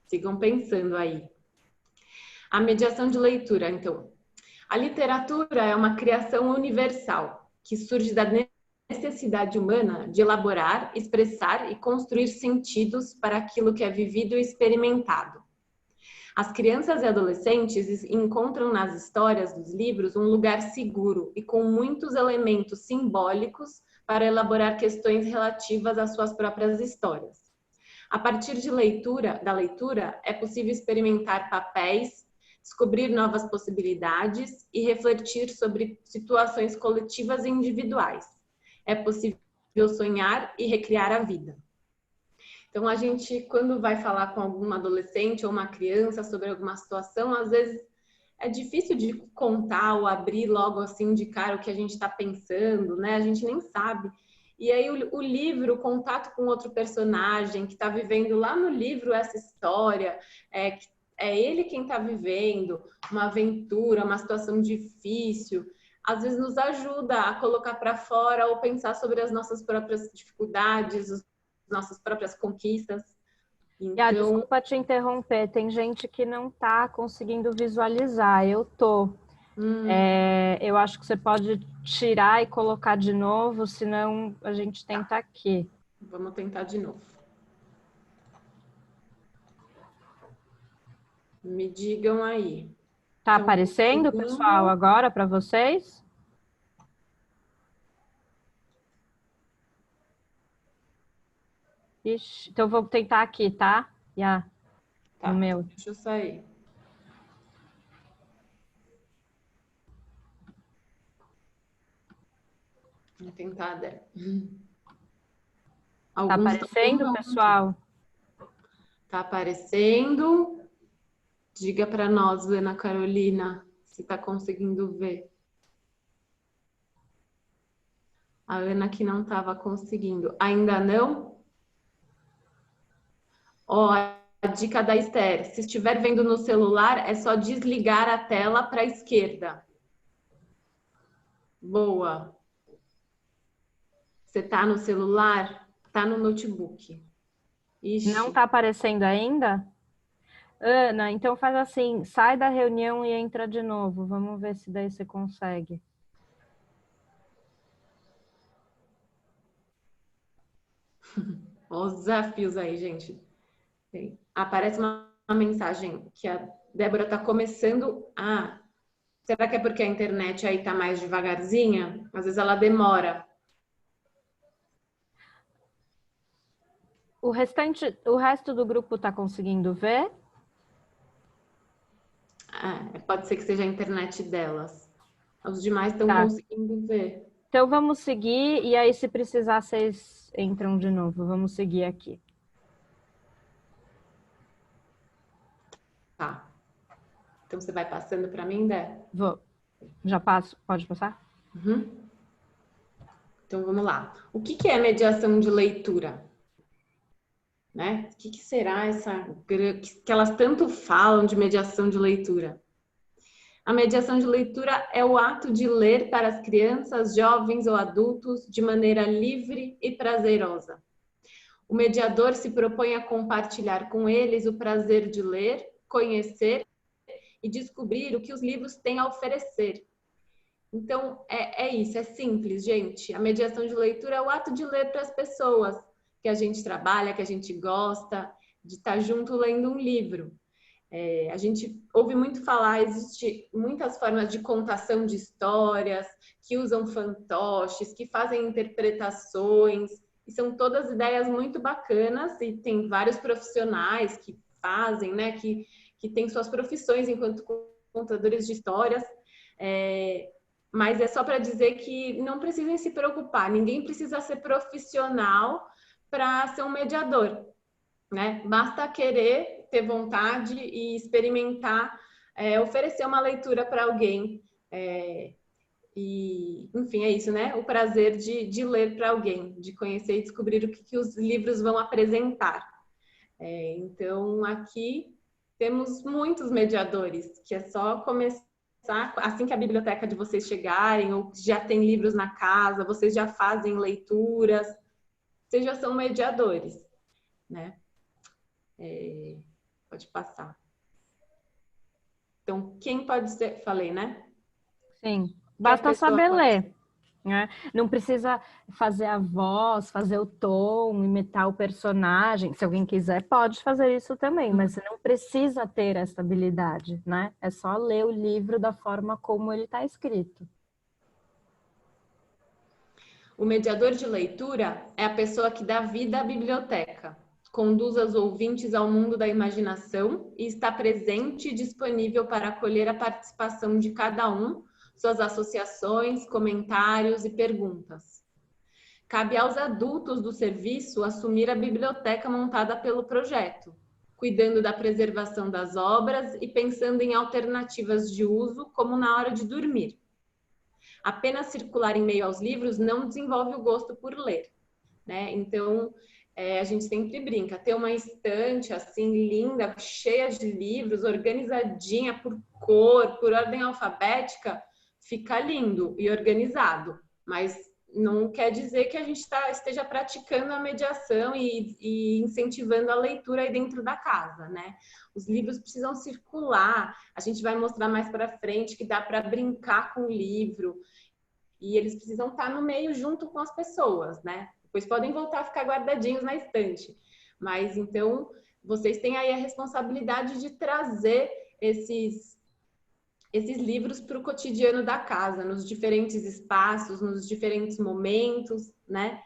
Sigam pensando aí. A mediação de leitura, então. A literatura é uma criação universal que surge da necessidade humana de elaborar, expressar e construir sentidos para aquilo que é vivido e experimentado. As crianças e adolescentes encontram nas histórias dos livros um lugar seguro e com muitos elementos simbólicos para elaborar questões relativas às suas próprias histórias. A partir da leitura, é possível experimentar papéis, descobrir novas possibilidades e refletir sobre situações coletivas e individuais. É possível sonhar e recriar a vida. Então, a gente, quando vai falar com algum adolescente ou uma criança sobre alguma situação, às vezes é difícil de contar ou abrir logo assim de cara o que a gente está pensando, né? A gente nem sabe. E aí o livro, o contato com outro personagem que está vivendo lá no livro essa história, é ele quem está vivendo uma aventura, uma situação difícil, às vezes nos ajuda a colocar para fora ou pensar sobre as nossas próprias dificuldades, as nossas próprias conquistas. Então... Desculpa te interromper, tem gente que não está conseguindo visualizar, eu tô. Eu acho que você pode tirar e colocar de novo, senão a gente tenta aqui. Vamos tentar de novo. Me digam aí. Tá aparecendo, pessoal, agora para vocês? Ixi, então vou tentar aqui, tá? No meu. Deixa eu sair. Vou tentar, Dé. Tá aparecendo, pessoal? Tá aparecendo. Diga para nós, Ana Carolina, se tá conseguindo ver. A Ana que não estava conseguindo. Ainda não? Ó, a dica da Esther. Se estiver vendo no celular, é só desligar a tela para a esquerda. Boa. Você tá no celular? Tá no notebook. Ixi. Não tá aparecendo ainda? Ana, então faz assim, sai da reunião e entra de novo. Vamos ver se daí você consegue. Olha os desafios aí, gente. Aparece uma mensagem que a Débora tá começando a... Será que é porque a internet aí tá mais devagarzinha? Às vezes ela demora. O resto do grupo tá conseguindo ver? Pode ser que seja a internet delas. Os demais estão conseguindo ver. Então vamos seguir e aí se precisar vocês entram de novo. Vamos seguir aqui. Tá. Então você vai passando para mim, Dé? Vou. Já passo? Pode passar? Uhum. Então vamos lá. O que é mediação de leitura? Né? O que será que elas tanto falam de mediação de leitura? A mediação de leitura é o ato de ler para as crianças, jovens ou adultos de maneira livre e prazerosa. O mediador se propõe a compartilhar com eles o prazer de ler, conhecer e descobrir o que os livros têm a oferecer. Então, é isso, é simples, gente. A mediação de leitura é o ato de ler para as pessoas que a gente trabalha, que a gente gosta, de estar junto lendo um livro. A gente ouve muito falar, existe muitas formas de contação de histórias, que usam fantoches, que fazem interpretações, e são todas ideias muito bacanas, e tem vários profissionais que fazem, né, que têm suas profissões enquanto contadores de histórias, mas é só para dizer que não precisem se preocupar, ninguém precisa ser profissional para ser um mediador, né? Basta querer, ter vontade e experimentar, oferecer uma leitura para alguém. E, enfim, é isso, né? O prazer de ler para alguém, de conhecer e descobrir o que os livros vão apresentar. Então, aqui temos muitos mediadores, que é só começar, assim que a biblioteca de vocês chegarem, ou já tem livros na casa, vocês já fazem leituras, vocês já são mediadores, né? Pode passar. Então, quem pode ser? Falei, né? Sim, basta saber ler, né? Não precisa fazer a voz, fazer o tom, imitar o personagem. Se alguém quiser, pode fazer isso também, mas você não precisa ter essa habilidade, né? É só ler o livro da forma como ele está escrito. O mediador de leitura é a pessoa que dá vida à biblioteca, conduz os ouvintes ao mundo da imaginação e está presente e disponível para acolher a participação de cada um, suas associações, comentários e perguntas. Cabe aos adultos do serviço assumir a biblioteca montada pelo projeto, cuidando da preservação das obras e pensando em alternativas de uso, como na hora de dormir. Apenas circular em meio aos livros não desenvolve o gosto por ler, né? Então, a gente sempre brinca, ter uma estante assim linda, cheia de livros, organizadinha por cor, por ordem alfabética, fica lindo e organizado, mas não quer dizer que a gente esteja praticando a mediação e incentivando a leitura aí dentro da casa, né? Os livros precisam circular, a gente vai mostrar mais para frente que dá para brincar com o livro, e eles precisam estar no meio junto com as pessoas, né? Depois podem voltar a ficar guardadinhos na estante, mas então vocês têm aí a responsabilidade de trazer esses livros para o cotidiano da casa, nos diferentes espaços, nos diferentes momentos, né?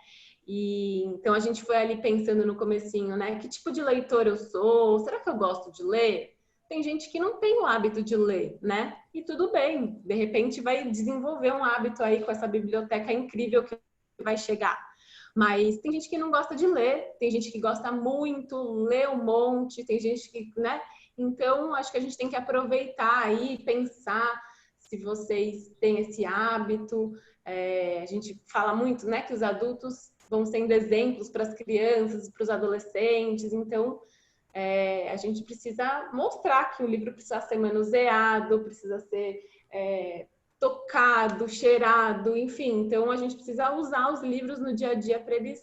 E então a gente foi ali pensando no comecinho, né? Que tipo de leitor eu sou? Será que eu gosto de ler? Tem gente que não tem o hábito de ler, né? E tudo bem, de repente vai desenvolver um hábito aí com essa biblioteca incrível que vai chegar. Mas tem gente que não gosta de ler, tem gente que gosta muito, lê um monte, tem gente que, né? Então, acho que a gente tem que aproveitar aí, pensar se vocês têm esse hábito. A gente fala muito, né, que os adultos vão sendo exemplos para as crianças, para os adolescentes. Então, a gente precisa mostrar que o livro precisa ser manuseado, precisa ser tocado, cheirado, enfim. Então, a gente precisa usar os livros no dia a dia para eles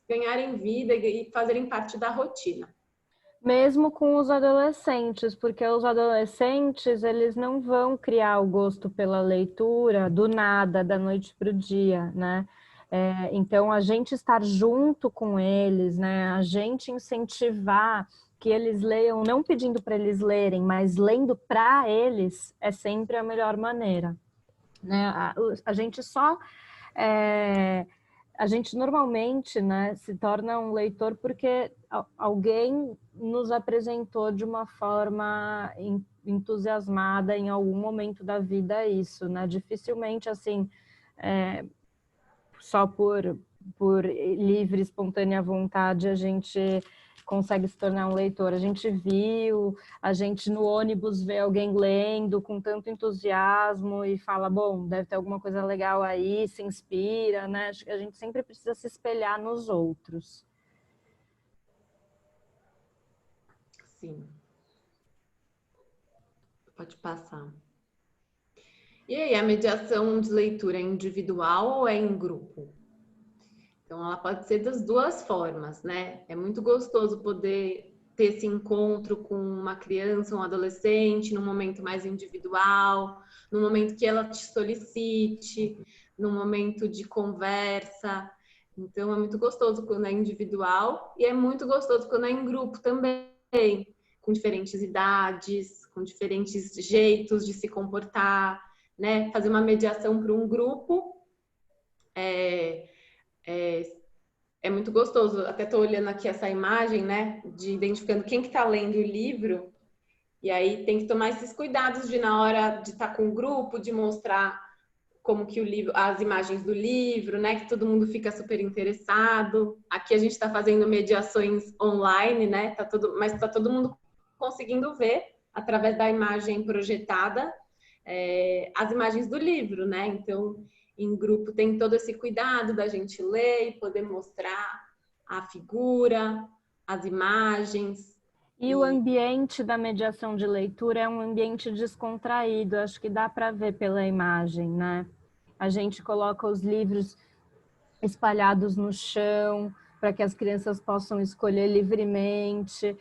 ganharem vida e fazerem parte da rotina. Mesmo com os adolescentes, porque os adolescentes, eles não vão criar o gosto pela leitura do nada, da noite para o dia, né? Então, a gente estar junto com eles, né? A gente incentivar que eles leiam, não pedindo para eles lerem, mas lendo para eles, é sempre a melhor maneira, né? A gente a gente normalmente, né, se torna um leitor porque alguém nos apresentou de uma forma entusiasmada em algum momento da vida isso, né? Dificilmente, assim, só por livre, espontânea vontade a gente consegue se tornar um leitor. A gente viu, a gente no ônibus vê alguém lendo com tanto entusiasmo e fala, bom, deve ter alguma coisa legal aí, se inspira, né? Acho que a gente sempre precisa se espelhar nos outros. Sim. Pode passar. E aí, a mediação de leitura é individual ou é em grupo? Então, ela pode ser das duas formas, né? É muito gostoso poder ter esse encontro com uma criança, um adolescente, num momento mais individual, num momento que ela te solicite, num momento de conversa. Então, é muito gostoso quando é individual e é muito gostoso quando é em grupo também, com diferentes idades, com diferentes jeitos de se comportar, né? Fazer uma mediação para um grupo é muito gostoso. Até estou olhando aqui essa imagem, né? De identificando quem que está lendo o livro. E aí tem que tomar esses cuidados de, na hora de estar com o grupo, de mostrar como que o livro, as imagens do livro, né? Que todo mundo fica super interessado. Aqui a gente está fazendo mediações online, né? Mas está todo mundo conseguindo ver, através da imagem projetada, as imagens do livro, né? Então, em grupo tem todo esse cuidado da gente ler e poder mostrar a figura, as imagens. E o ambiente da mediação de leitura é um ambiente descontraído, acho que dá para ver pela imagem, né? A gente coloca os livros espalhados no chão, para que as crianças possam escolher livremente.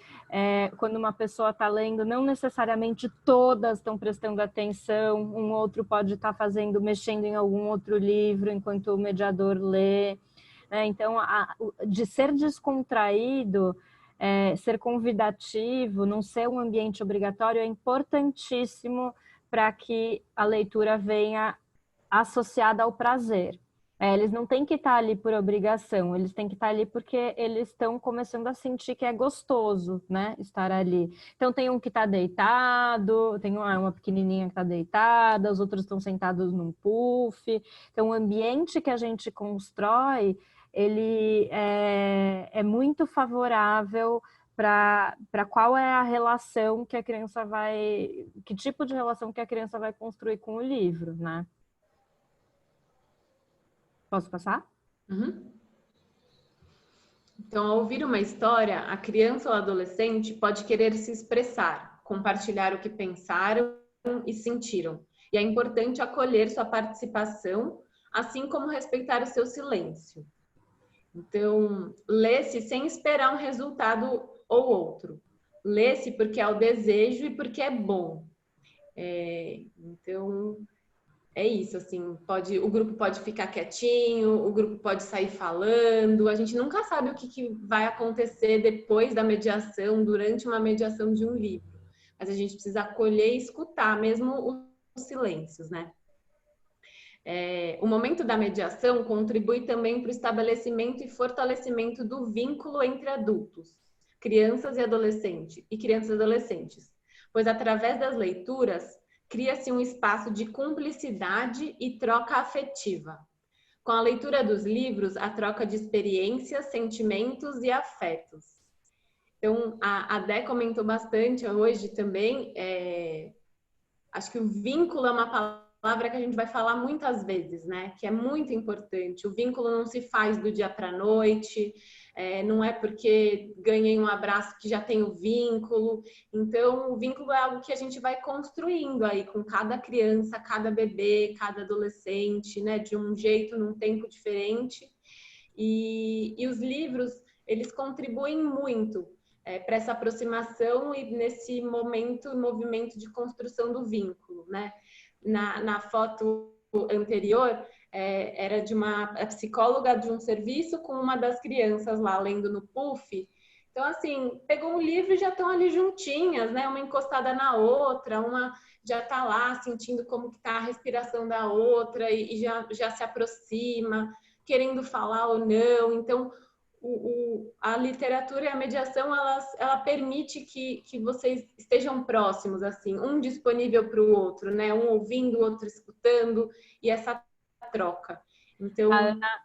Quando uma pessoa está lendo, não necessariamente todas estão prestando atenção, um outro pode estar mexendo em algum outro livro enquanto o mediador lê. Então, de ser descontraído, ser convidativo, não ser um ambiente obrigatório, é importantíssimo para que a leitura venha associada ao prazer. Eles não têm que estar ali por obrigação, eles têm que estar ali porque eles estão começando a sentir que é gostoso, né, estar ali. Então tem um que está deitado, tem uma pequenininha que está deitada, os outros estão sentados num puff. Então o ambiente que a gente constrói, ele é muito favorável para qual é a relação que a criança que tipo de relação que a criança vai construir com o livro, né? Posso passar? Uhum. Então, ao ouvir uma história, a criança ou adolescente pode querer se expressar, compartilhar o que pensaram e sentiram. E é importante acolher sua participação, assim como respeitar o seu silêncio. Então, lê-se sem esperar um resultado ou outro. Lê-se porque é o desejo e porque é bom. Então, é isso, assim, o grupo pode ficar quietinho, o grupo pode sair falando, a gente nunca sabe o que vai acontecer depois da mediação, durante uma mediação de um livro. Mas a gente precisa acolher e escutar, mesmo os silêncios, né? O momento da mediação contribui também para o estabelecimento e fortalecimento do vínculo entre adultos, crianças e adolescentes, pois através das leituras cria-se um espaço de cumplicidade e troca afetiva. Com a leitura dos livros, a troca de experiências, sentimentos e afetos. Então, a Dé comentou bastante hoje também, acho que o vínculo é uma palavra que a gente vai falar muitas vezes, né? Que é muito importante. O vínculo não se faz do dia para a noite, não é porque ganhei um abraço que já tenho vínculo. Então, o vínculo é algo que a gente vai construindo aí com cada criança, cada bebê, cada adolescente, né? De um jeito, num tempo diferente. E os livros, eles contribuem muito para essa aproximação e nesse movimento de construção do vínculo, né? Na foto anterior, era de uma psicóloga de um serviço com uma das crianças lá lendo no puff. Então, assim, pegou um livro e já estão ali juntinhas, né? Uma encostada na outra, uma já está lá sentindo como que está a respiração da outra e já se aproxima, querendo falar ou não. Então, a literatura e a mediação, ela permite que vocês estejam próximos, assim, um disponível para o outro, né? Um ouvindo, o outro escutando, e essa troca. Então,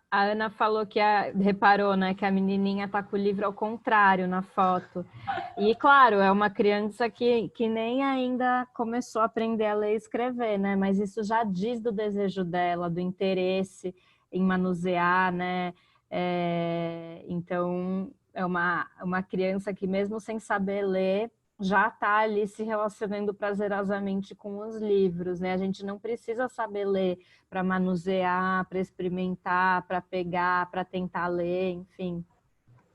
a Ana falou reparou, né, que a menininha tá com o livro ao contrário na foto. E, claro, é uma criança que nem ainda começou a aprender a ler e escrever, né? Mas isso já diz do desejo dela, do interesse em manusear, né? Então, é uma criança que mesmo sem saber ler, já está ali se relacionando prazerosamente com os livros, né? A gente não precisa saber ler para manusear, para experimentar, para pegar, para tentar ler, enfim.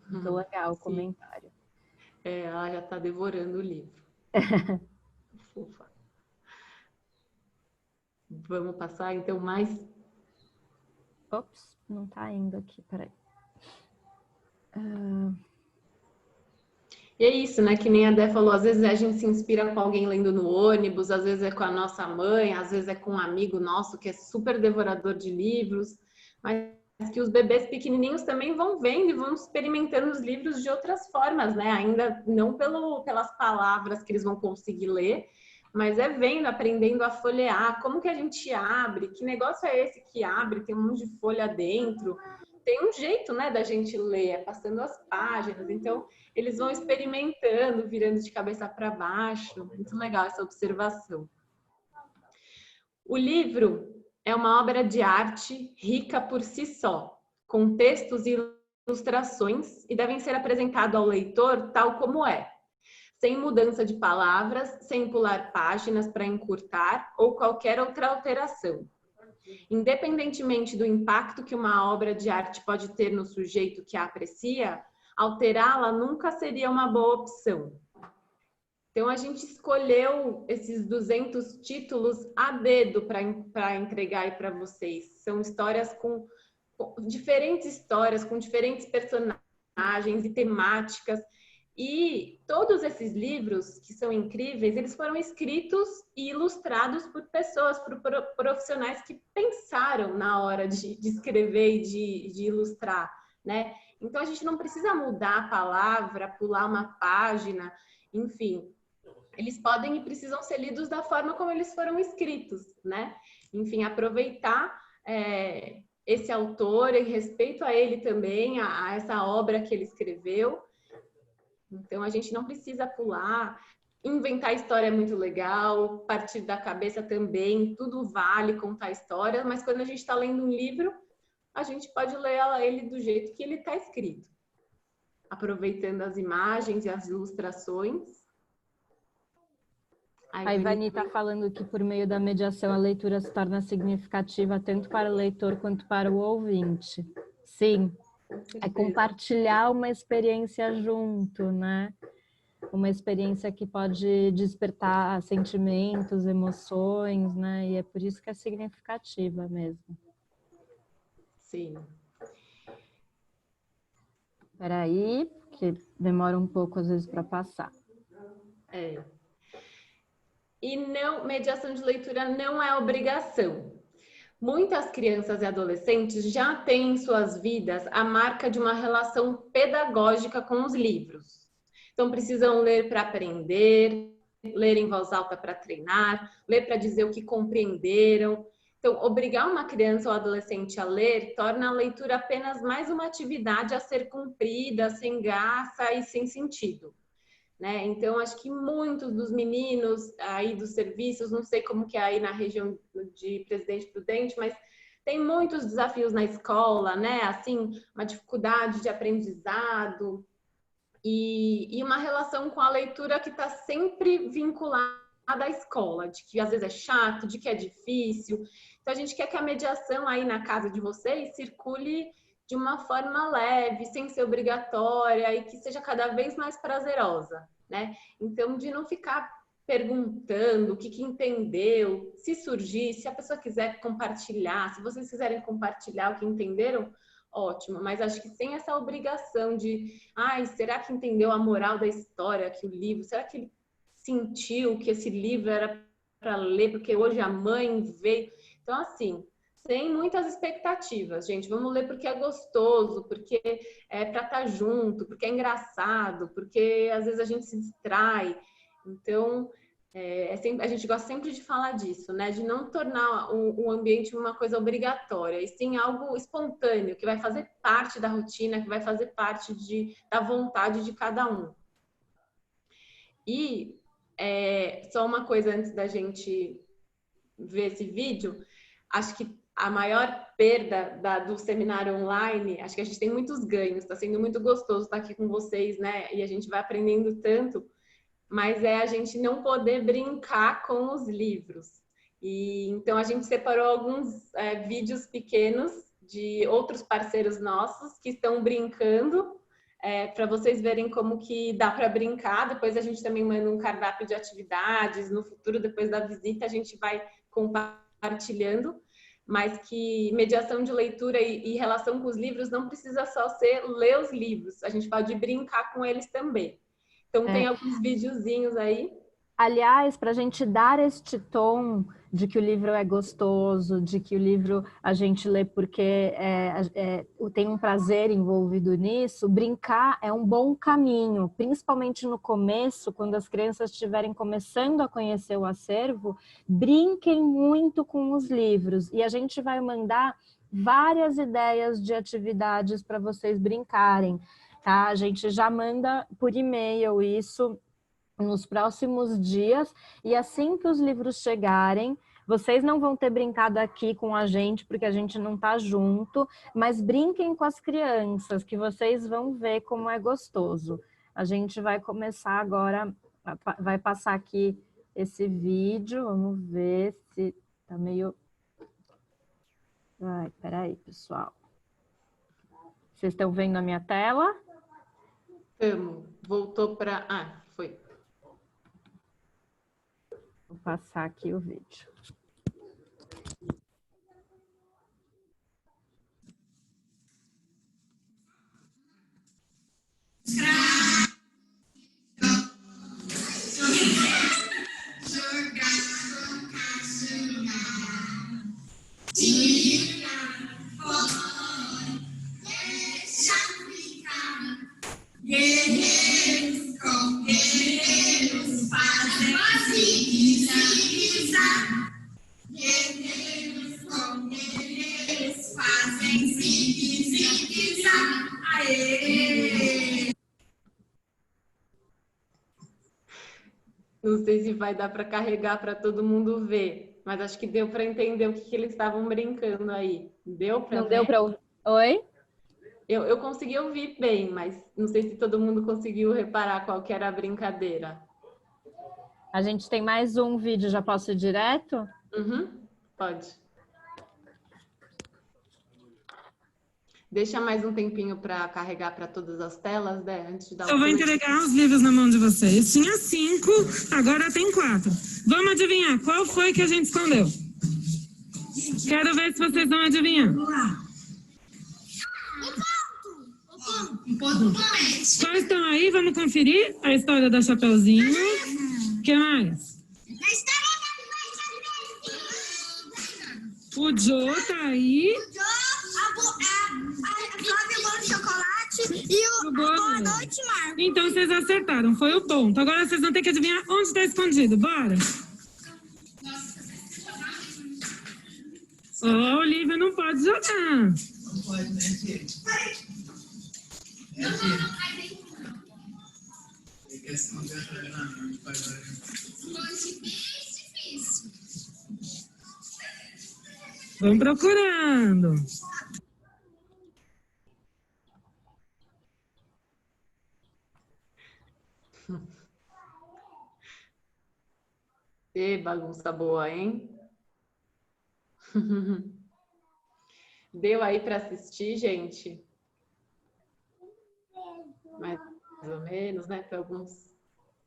Muito legal o comentário. Ela já está devorando o livro. Fofa. Vamos passar, então, mais... Ops, não está indo aqui, peraí. E é isso, né? Que nem a Dé falou, às vezes a gente se inspira com alguém lendo no ônibus, às vezes é com a nossa mãe, às vezes é com um amigo nosso que é super devorador de livros, mas que os bebês pequenininhos também vão vendo e vão experimentando os livros de outras formas, né? Ainda não pelas palavras que eles vão conseguir ler, mas é vendo, aprendendo a folhear, como que a gente abre, que negócio é esse que abre, tem um monte de folha dentro, tem um jeito, né, da gente ler, é passando as páginas, então eles vão experimentando, virando de cabeça para baixo. Muito legal essa observação. O livro é uma obra de arte rica por si só, com textos e ilustrações, e devem ser apresentados ao leitor tal como é, sem mudança de palavras, sem pular páginas para encurtar ou qualquer outra alteração. Independentemente do impacto que uma obra de arte pode ter no sujeito que a aprecia, alterá-la nunca seria uma boa opção. Então, a gente escolheu esses 200 títulos a dedo para entregar aí para vocês. São histórias com diferentes personagens e temáticas. E todos esses livros, que são incríveis, eles foram escritos e ilustrados por pessoas, por profissionais que pensaram na hora de escrever e de ilustrar, né? Então, a gente não precisa mudar a palavra, pular uma página, enfim. Eles podem e precisam ser lidos da forma como eles foram escritos, né? Enfim, aproveitar esse autor e respeito a ele também, a essa obra que ele escreveu. Então, a gente não precisa pular, inventar história é muito legal, partir da cabeça também, tudo vale contar história, mas quando a gente está lendo um livro, a gente pode ler ele do jeito que ele está escrito, aproveitando as imagens e as ilustrações. A Ivani está falando que por meio da mediação a leitura se torna significativa tanto para o leitor quanto para o ouvinte. Sim. É compartilhar uma experiência junto, né? Uma experiência que pode despertar sentimentos, emoções, né? E é por isso que é significativa mesmo. Sim. Espera aí, porque demora um pouco às vezes para passar. E não, mediação de leitura não é obrigação. Muitas crianças e adolescentes já têm em suas vidas a marca de uma relação pedagógica com os livros. Então, precisam ler para aprender, ler em voz alta para treinar, ler para dizer o que compreenderam. Então, obrigar uma criança ou adolescente a ler torna a leitura apenas mais uma atividade a ser cumprida, sem graça e sem sentido. Né? Então, acho que muitos dos meninos aí dos serviços, não sei como que é aí na região de Presidente Prudente, mas tem muitos desafios na escola, né? Assim, uma dificuldade de aprendizado e uma relação com a leitura que está sempre vinculada à escola, de que às vezes é chato, de que é difícil. Então, a gente quer que a mediação aí na casa de vocês circule de uma forma leve, sem ser obrigatória e que seja cada vez mais prazerosa, né? Então, de não ficar perguntando o que entendeu, se surgir, se a pessoa quiser compartilhar, se vocês quiserem compartilhar o que entenderam, ótimo, mas acho que sem essa obrigação de, será que entendeu a moral da história, que o livro, será que ele sentiu que esse livro era para ler, porque hoje a mãe veio. Então, assim, sem muitas expectativas, gente. Vamos ler porque é gostoso, porque é para estar junto, porque é engraçado, porque às vezes a gente se distrai. Então, a gente gosta sempre de falar disso, né? De não tornar o ambiente uma coisa obrigatória, e sim algo espontâneo, que vai fazer parte da rotina, que vai fazer parte da vontade de cada um. E só uma coisa antes da gente ver esse vídeo, acho que a maior perda do seminário online, acho que a gente tem muitos ganhos, está sendo muito gostoso estar aqui com vocês, né? E a gente vai aprendendo tanto, mas é a gente não poder brincar com os livros. E então a gente separou alguns vídeos pequenos de outros parceiros nossos que estão brincando para vocês verem como que dá para brincar. Depois a gente também manda um cardápio de atividades. No futuro, depois da visita, a gente vai compartilhando. Mas que mediação de leitura e relação com os livros não precisa só ser ler os livros. A gente pode brincar com eles também. Então, tem alguns videozinhos aí. Aliás, para a gente dar este tom de que o livro é gostoso, de que o livro a gente lê porque tem um prazer envolvido nisso, brincar é um bom caminho, principalmente no começo, quando as crianças estiverem começando a conhecer o acervo, brinquem muito com os livros. E a gente vai mandar várias ideias de atividades para vocês brincarem, tá? A gente já manda por e-mail isso nos próximos dias, e assim que os livros chegarem, vocês não vão ter brincado aqui com a gente, porque a gente não tá junto, mas brinquem com as crianças, que vocês vão ver como é gostoso. A gente vai começar agora, vai passar aqui esse vídeo, vamos ver se tá meio... Ai, peraí, pessoal. Vocês estão vendo a minha tela? Voltou para... Ah, foi. Vou passar aqui o vídeo. Guerreiros com guerreiros fazem zigue-zague. Guerreiros com guerreiros fazem zigue-zague. Aê! Não sei se vai dar para carregar para todo mundo ver, mas acho que deu para entender o que eles estavam brincando aí. Deu para ver? Não deu para ouvir? Oi? Eu consegui ouvir bem, mas não sei se todo mundo conseguiu reparar qual que era a brincadeira. A gente tem mais um vídeo, já posso ir direto? Uhum, pode. Deixa mais um tempinho para carregar para todas as telas, né? Antes de dar Eu vou entregar os livros na mão de vocês. Tinha 5, agora tem 4. Vamos adivinhar qual foi que a gente escondeu? Quero ver se vocês vão adivinhar. Vamos lá. O ponto promete. Quais estão aí? Vamos conferir a história da Chapeuzinho. O que mais? O Joe tá aí. O Joe, a Flávia, o bolo de chocolate e o Boa Noite, Marco. Então vocês acertaram, foi o ponto. Agora vocês vão ter que adivinhar onde está escondido. Bora! O Olivia não pode jogar. Não pode, né, Tia? Vamos procurando. E bagunça boa, hein? Deu aí para assistir, gente? Mais ou menos, né? Para alguns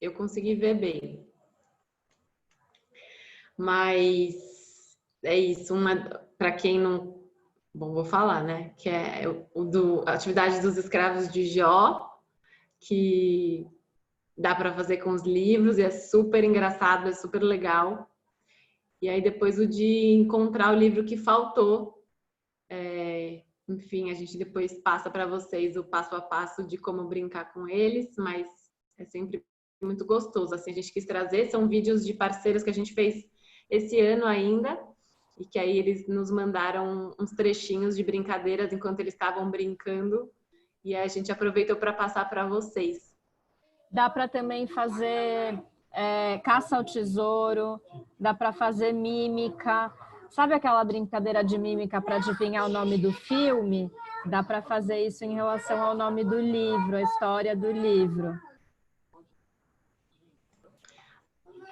eu consegui ver bem. Mas é isso, para quem não... Bom, vou falar, né? Que é a atividade dos escravos de Jó, que dá para fazer com os livros e é super engraçado, é super legal. E aí depois o de encontrar o livro que faltou. Enfim, a gente depois passa para vocês o passo a passo de como brincar com eles, mas é sempre muito gostoso. Assim, a gente quis trazer, são vídeos de parceiros que a gente fez esse ano ainda, e que aí eles nos mandaram uns trechinhos de brincadeiras enquanto eles estavam brincando, e aí a gente aproveitou para passar para vocês. Dá para também fazer caça ao tesouro, dá para fazer mímica. Sabe aquela brincadeira de mímica para adivinhar o nome do filme? Dá para fazer isso em relação ao nome do livro, a história do livro.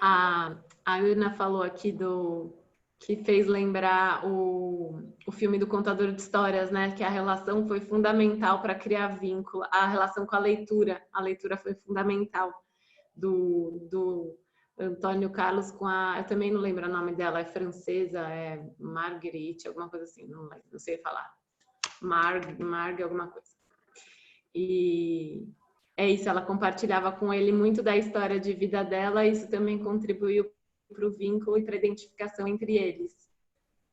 A Ana falou aqui que fez lembrar o filme do Contador de Histórias, né? Que a relação foi fundamental para criar vínculo, a relação com a leitura foi fundamental do Antônio Carlos com eu também não lembro o nome dela, é francesa, é Marguerite, alguma coisa assim, não sei falar. Marg alguma coisa. E é isso, ela compartilhava com ele muito da história de vida dela, e isso também contribuiu para o vínculo e para a identificação entre eles.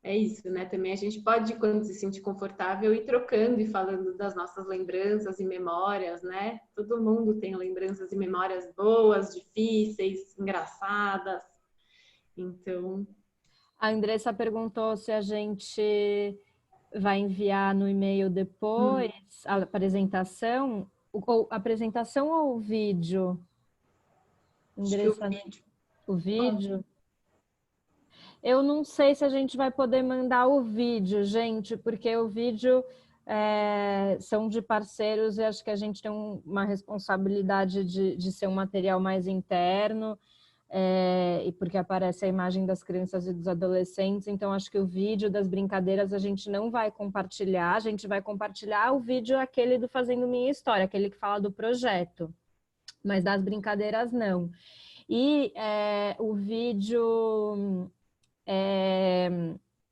É isso, né? Também a gente pode, quando se sentir confortável, ir trocando e falando das nossas lembranças e memórias, né? Todo mundo tem lembranças e memórias boas, difíceis, engraçadas. Então... A Andressa perguntou se a gente vai enviar no e-mail depois a apresentação. Apresentação ou vídeo? Andressa, o vídeo? Eu não sei se a gente vai poder mandar o vídeo, gente, porque o vídeo são de parceiros e acho que a gente tem uma responsabilidade de ser um material mais interno, e porque aparece a imagem das crianças e dos adolescentes, então acho que o vídeo das brincadeiras a gente não vai compartilhar, a gente vai compartilhar o vídeo aquele do Fazendo Minha História, aquele que fala do projeto, mas das brincadeiras não. E o vídeo...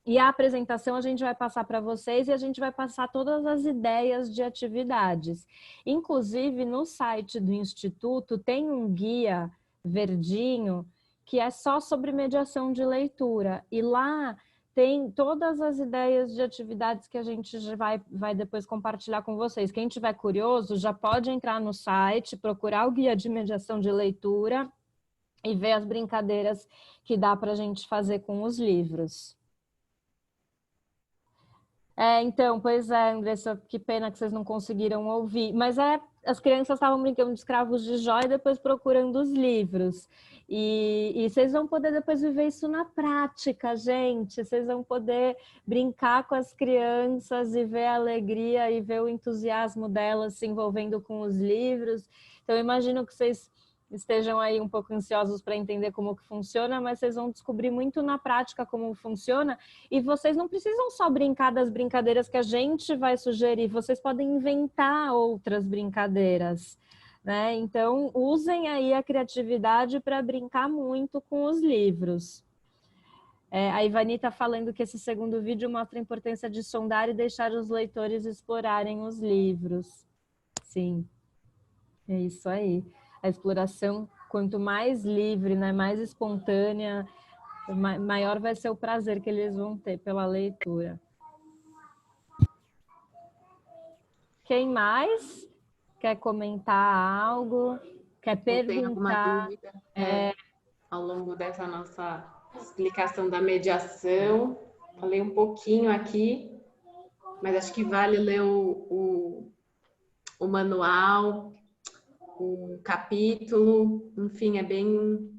e a apresentação a gente vai passar para vocês e a gente vai passar todas as ideias de atividades. Inclusive, no site do Instituto tem um guia verdinho que é só sobre mediação de leitura. E lá tem todas as ideias de atividades que a gente vai depois compartilhar com vocês. Quem tiver curioso já pode entrar no site, procurar o guia de mediação de leitura e ver as brincadeiras que dá para a gente fazer com os livros. Então, pois é, Andressa, que pena que vocês não conseguiram ouvir. Mas as crianças estavam brincando de escravos de Jó e depois procurando os livros. E vocês vão poder depois viver isso na prática, gente. Vocês vão poder brincar com as crianças e ver a alegria e ver o entusiasmo delas se envolvendo com os livros. Então, eu imagino que vocês estejam aí um pouco ansiosos para entender como que funciona, mas vocês vão descobrir muito na prática como funciona, e vocês não precisam só brincar das brincadeiras que a gente vai sugerir, vocês podem inventar outras brincadeiras, né? Então, usem aí a criatividade para brincar muito com os livros. A Ivani está falando que esse segundo vídeo mostra a importância de sondar e deixar os leitores explorarem os livros. Sim, é isso aí. A exploração, quanto mais livre, né, mais espontânea, maior vai ser o prazer que eles vão ter pela leitura. Quem mais quer comentar algo? Quer perguntar? Tem alguma dúvida ao longo dessa nossa explicação da mediação? Falei um pouquinho aqui, mas acho que vale ler o manual, o capítulo, enfim, é bem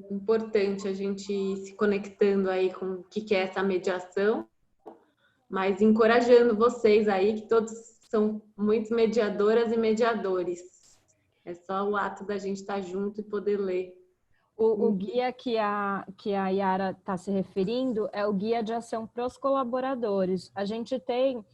importante a gente ir se conectando aí com o que é essa mediação, mas encorajando vocês aí, que todos são muito mediadoras e mediadores. É só o ato da gente estar junto e poder ler. O guia que a Yara está se referindo é o guia de ação para os colaboradores. A gente tem...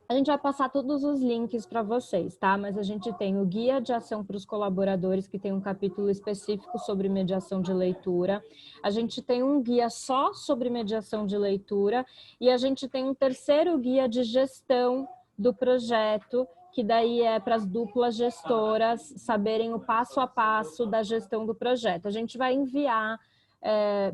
A gente vai passar todos os links para vocês, tá? Mas a gente tem o Guia de Ação para os Colaboradores, que tem um capítulo específico sobre mediação de leitura. A gente tem um guia só sobre mediação de leitura. E a gente tem um terceiro guia de gestão do projeto, que daí é para as duplas gestoras saberem o passo a passo da gestão do projeto. A gente vai enviar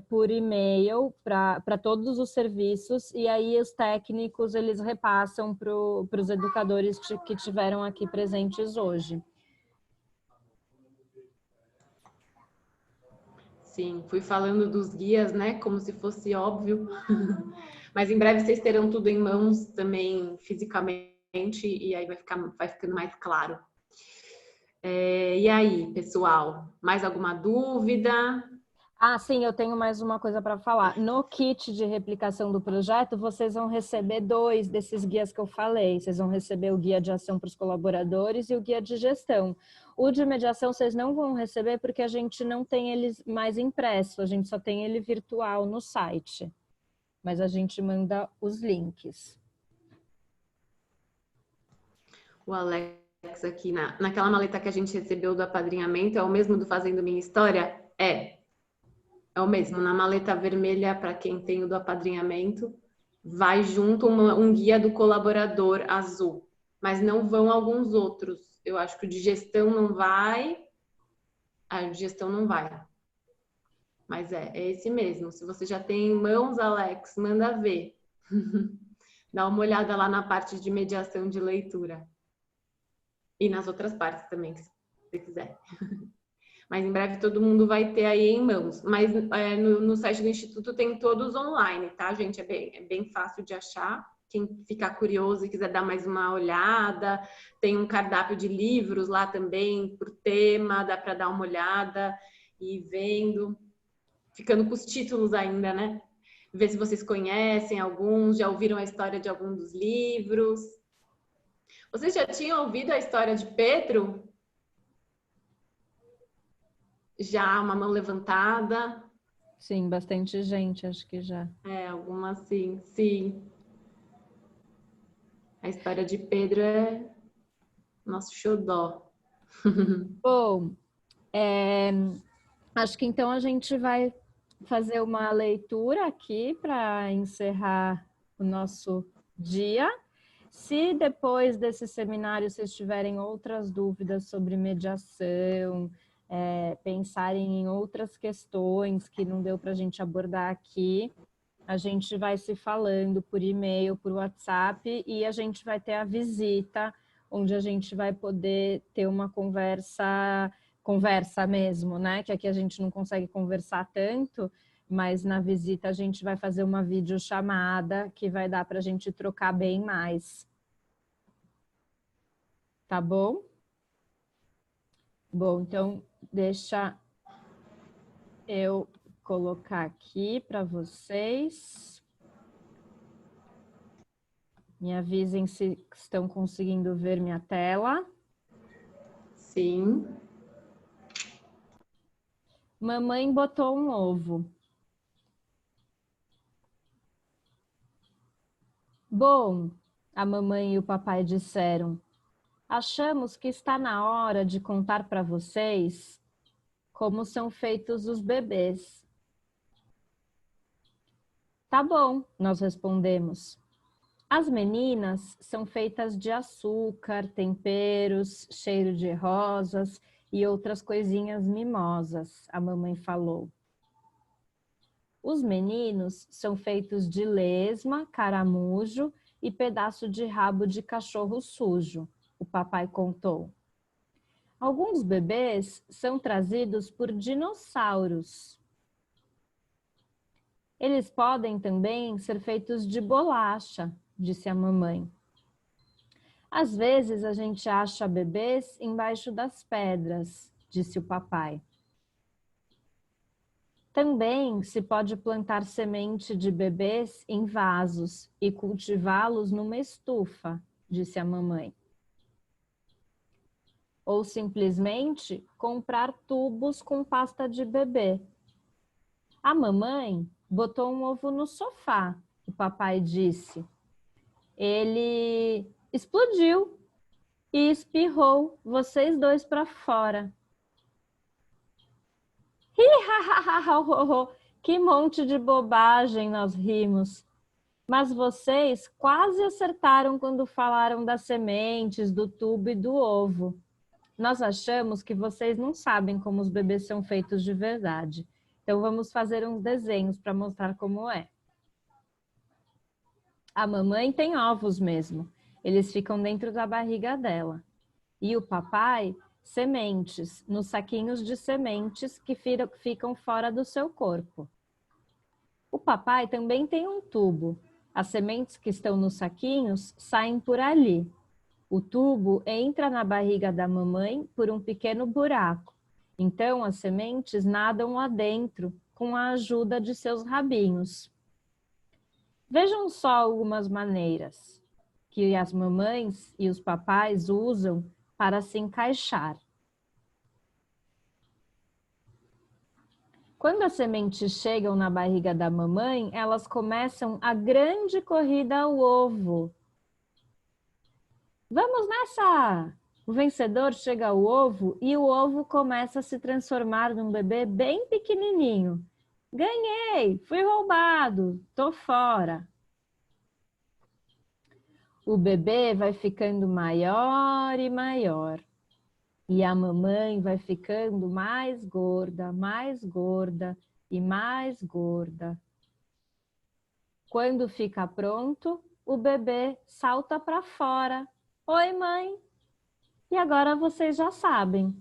por e-mail para todos os serviços, e aí os técnicos eles repassam para os educadores que tiveram aqui presentes hoje. Sim, fui falando dos guias, né, como se fosse óbvio, mas em breve vocês terão tudo em mãos também fisicamente, e aí vai ficando mais claro. E aí, pessoal, mais alguma dúvida? Sim, eu tenho mais uma coisa para falar. No kit de replicação do projeto, vocês vão receber 2 desses guias que eu falei. Vocês vão receber o guia de ação para os colaboradores e o guia de gestão. O de mediação vocês não vão receber porque a gente não tem eles mais impresso, a gente só tem ele virtual no site. Mas a gente manda os links. O Alex aqui, naquela maleta que a gente recebeu do apadrinhamento, é o mesmo do Fazendo Minha História? É o mesmo. Na maleta vermelha, para quem tem o do apadrinhamento, vai junto um guia do colaborador azul. Mas não vão alguns outros. Eu acho que o de gestão não vai. O de gestão não vai. Mas é esse mesmo. Se você já tem em mãos, Alex, manda ver. Dá uma olhada lá na parte de mediação de leitura. E nas outras partes também, se você quiser. Mas em breve todo mundo vai ter aí em mãos. Mas no site do Instituto tem todos online, tá, gente? É bem fácil de achar. Quem ficar curioso e quiser dar mais uma olhada, tem um cardápio de livros lá também, por tema, dá para dar uma olhada e ir vendo. Ficando com os títulos ainda, né? Ver se vocês conhecem alguns, já ouviram a história de algum dos livros. Vocês já tinham ouvido a história de Pedro? Já, uma mão levantada? Sim, bastante gente, acho que já. Algumas sim, sim. A história de Pedro é nosso xodó. Bom, acho que então a gente vai fazer uma leitura aqui para encerrar o nosso dia. Se depois desse seminário vocês tiverem outras dúvidas sobre mediação, pensarem em outras questões que não deu para a gente abordar aqui, a gente vai se falando por e-mail, por WhatsApp, e a gente vai ter a visita, onde a gente vai poder ter uma conversa mesmo, né? Que aqui a gente não consegue conversar tanto, mas na visita a gente vai fazer uma videochamada que vai dar para a gente trocar bem mais. Tá bom? Bom, então deixa eu colocar aqui para vocês. Me avisem se estão conseguindo ver minha tela. Sim. Mamãe botou um ovo. Bom, a mamãe e o papai disseram, achamos que está na hora de contar para vocês como são feitos os bebês. Tá bom, nós respondemos. As meninas são feitas de açúcar, temperos, cheiro de rosas e outras coisinhas mimosas, a mamãe falou. Os meninos são feitos de lesma, caramujo e pedaço de rabo de cachorro sujo, o papai contou. Alguns bebês são trazidos por dinossauros. Eles podem também ser feitos de bolacha, disse a mamãe. Às vezes a gente acha bebês embaixo das pedras, disse o papai. Também se pode plantar semente de bebês em vasos e cultivá-los numa estufa, disse a mamãe. Ou simplesmente comprar tubos com pasta de bebê. A mamãe botou um ovo no sofá, o papai disse. Ele explodiu e espirrou vocês dois para fora. Que monte de bobagem, nós rimos. Mas vocês quase acertaram quando falaram das sementes, do tubo e do ovo. Nós achamos que vocês não sabem como os bebês são feitos de verdade. Então vamos fazer uns desenhos para mostrar como é. A mamãe tem ovos mesmo. Eles ficam dentro da barriga dela. E o papai, sementes, nos saquinhos de sementes que ficam fora do seu corpo. O papai também tem um tubo. As sementes que estão nos saquinhos saem por ali. O tubo entra na barriga da mamãe por um pequeno buraco. Então, as sementes nadam lá dentro com a ajuda de seus rabinhos. Vejam só algumas maneiras que as mamães e os papais usam para se encaixar. Quando as sementes chegam na barriga da mamãe, elas começam a grande corrida ao ovo. Vamos nessa! O vencedor chega ao ovo e o ovo começa a se transformar num bebê bem pequenininho. Ganhei! Fui roubado! Tô fora! O bebê vai ficando maior e maior. E a mamãe vai ficando mais gorda e mais gorda. Quando fica pronto, o bebê salta para fora. Oi, mãe! E agora vocês já sabem.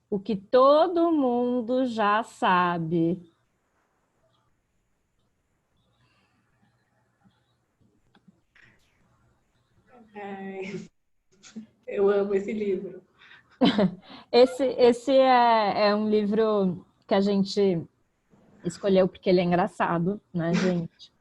O que todo mundo já sabe. Eu amo esse livro. Esse é um livro que a gente escolheu porque ele é engraçado, né, gente?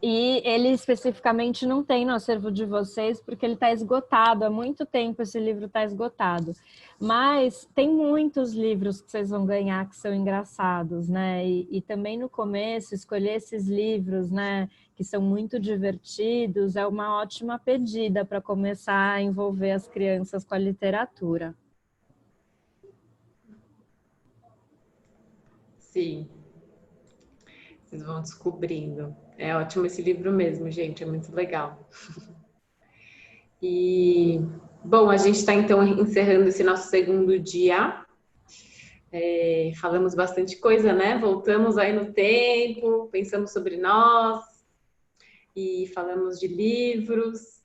E ele especificamente não tem no acervo de vocês porque ele está esgotado. Há muito tempo esse livro está esgotado. Mas tem muitos livros que vocês vão ganhar que são engraçados, né? E também no começo, escolher esses livros, né, que são muito divertidos, é uma ótima pedida para começar a envolver as crianças com a literatura. Sim. Vocês vão descobrindo. É ótimo esse livro mesmo, gente. É muito legal. E, bom, a gente está então encerrando esse nosso segundo dia. Falamos bastante coisa, né? Voltamos aí no tempo, pensamos sobre nós e falamos de livros.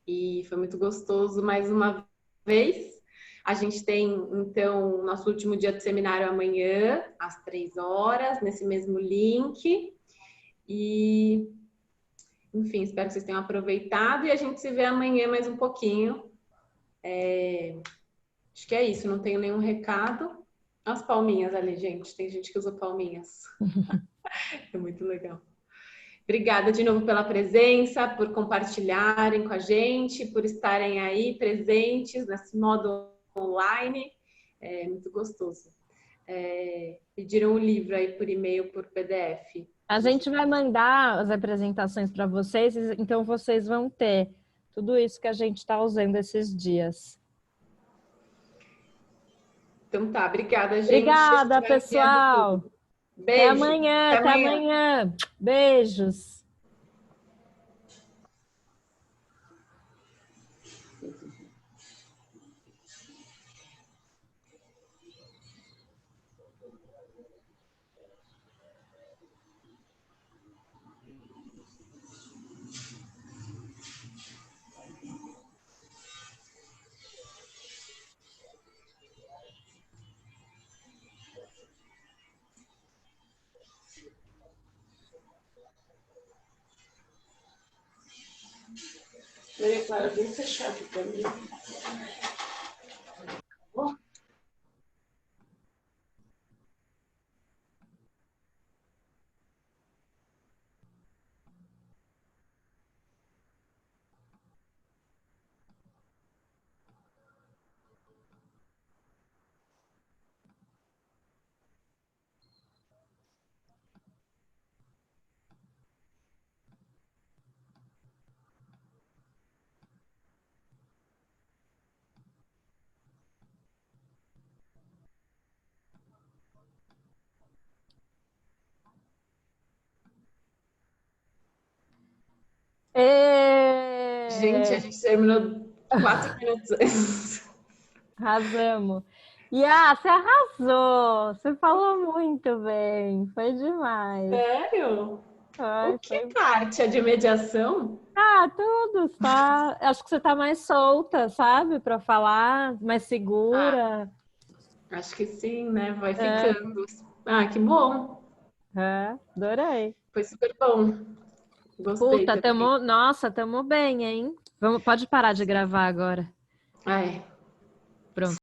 E foi muito gostoso mais uma vez. A gente tem, então, nosso último dia de seminário amanhã, às 3h, nesse mesmo link. E, enfim, espero que vocês tenham aproveitado e a gente se vê amanhã mais um pouquinho. Acho que é isso, não tenho nenhum recado. As palminhas ali, gente. Tem gente que usa palminhas. É muito legal. Obrigada de novo pela presença, por compartilharem com a gente, por estarem aí presentes nesse modo online. É muito gostoso. Pediram o livro aí por e-mail, por PDF. A gente vai mandar as apresentações para vocês, então vocês vão ter tudo isso que a gente está usando esses dias. Então tá, obrigada, gente. Obrigada, pessoal. Beijo. Até amanhã, até amanhã. Beijos. Maria Clara, bem fechado para mim. Gente, a gente terminou 4 minutos antes. Arrasamos. Você arrasou. Você falou muito bem. Foi demais. Sério? Foi, que parte? A de mediação? Tudo. Tá. Acho que você tá mais solta, sabe? Para falar, mais segura. Acho que sim, né? Vai ficando. Que bom. Adorei. Foi super bom. Gostei. Puta, nossa, tamo bem, hein? Pode parar de gravar agora. Pronto.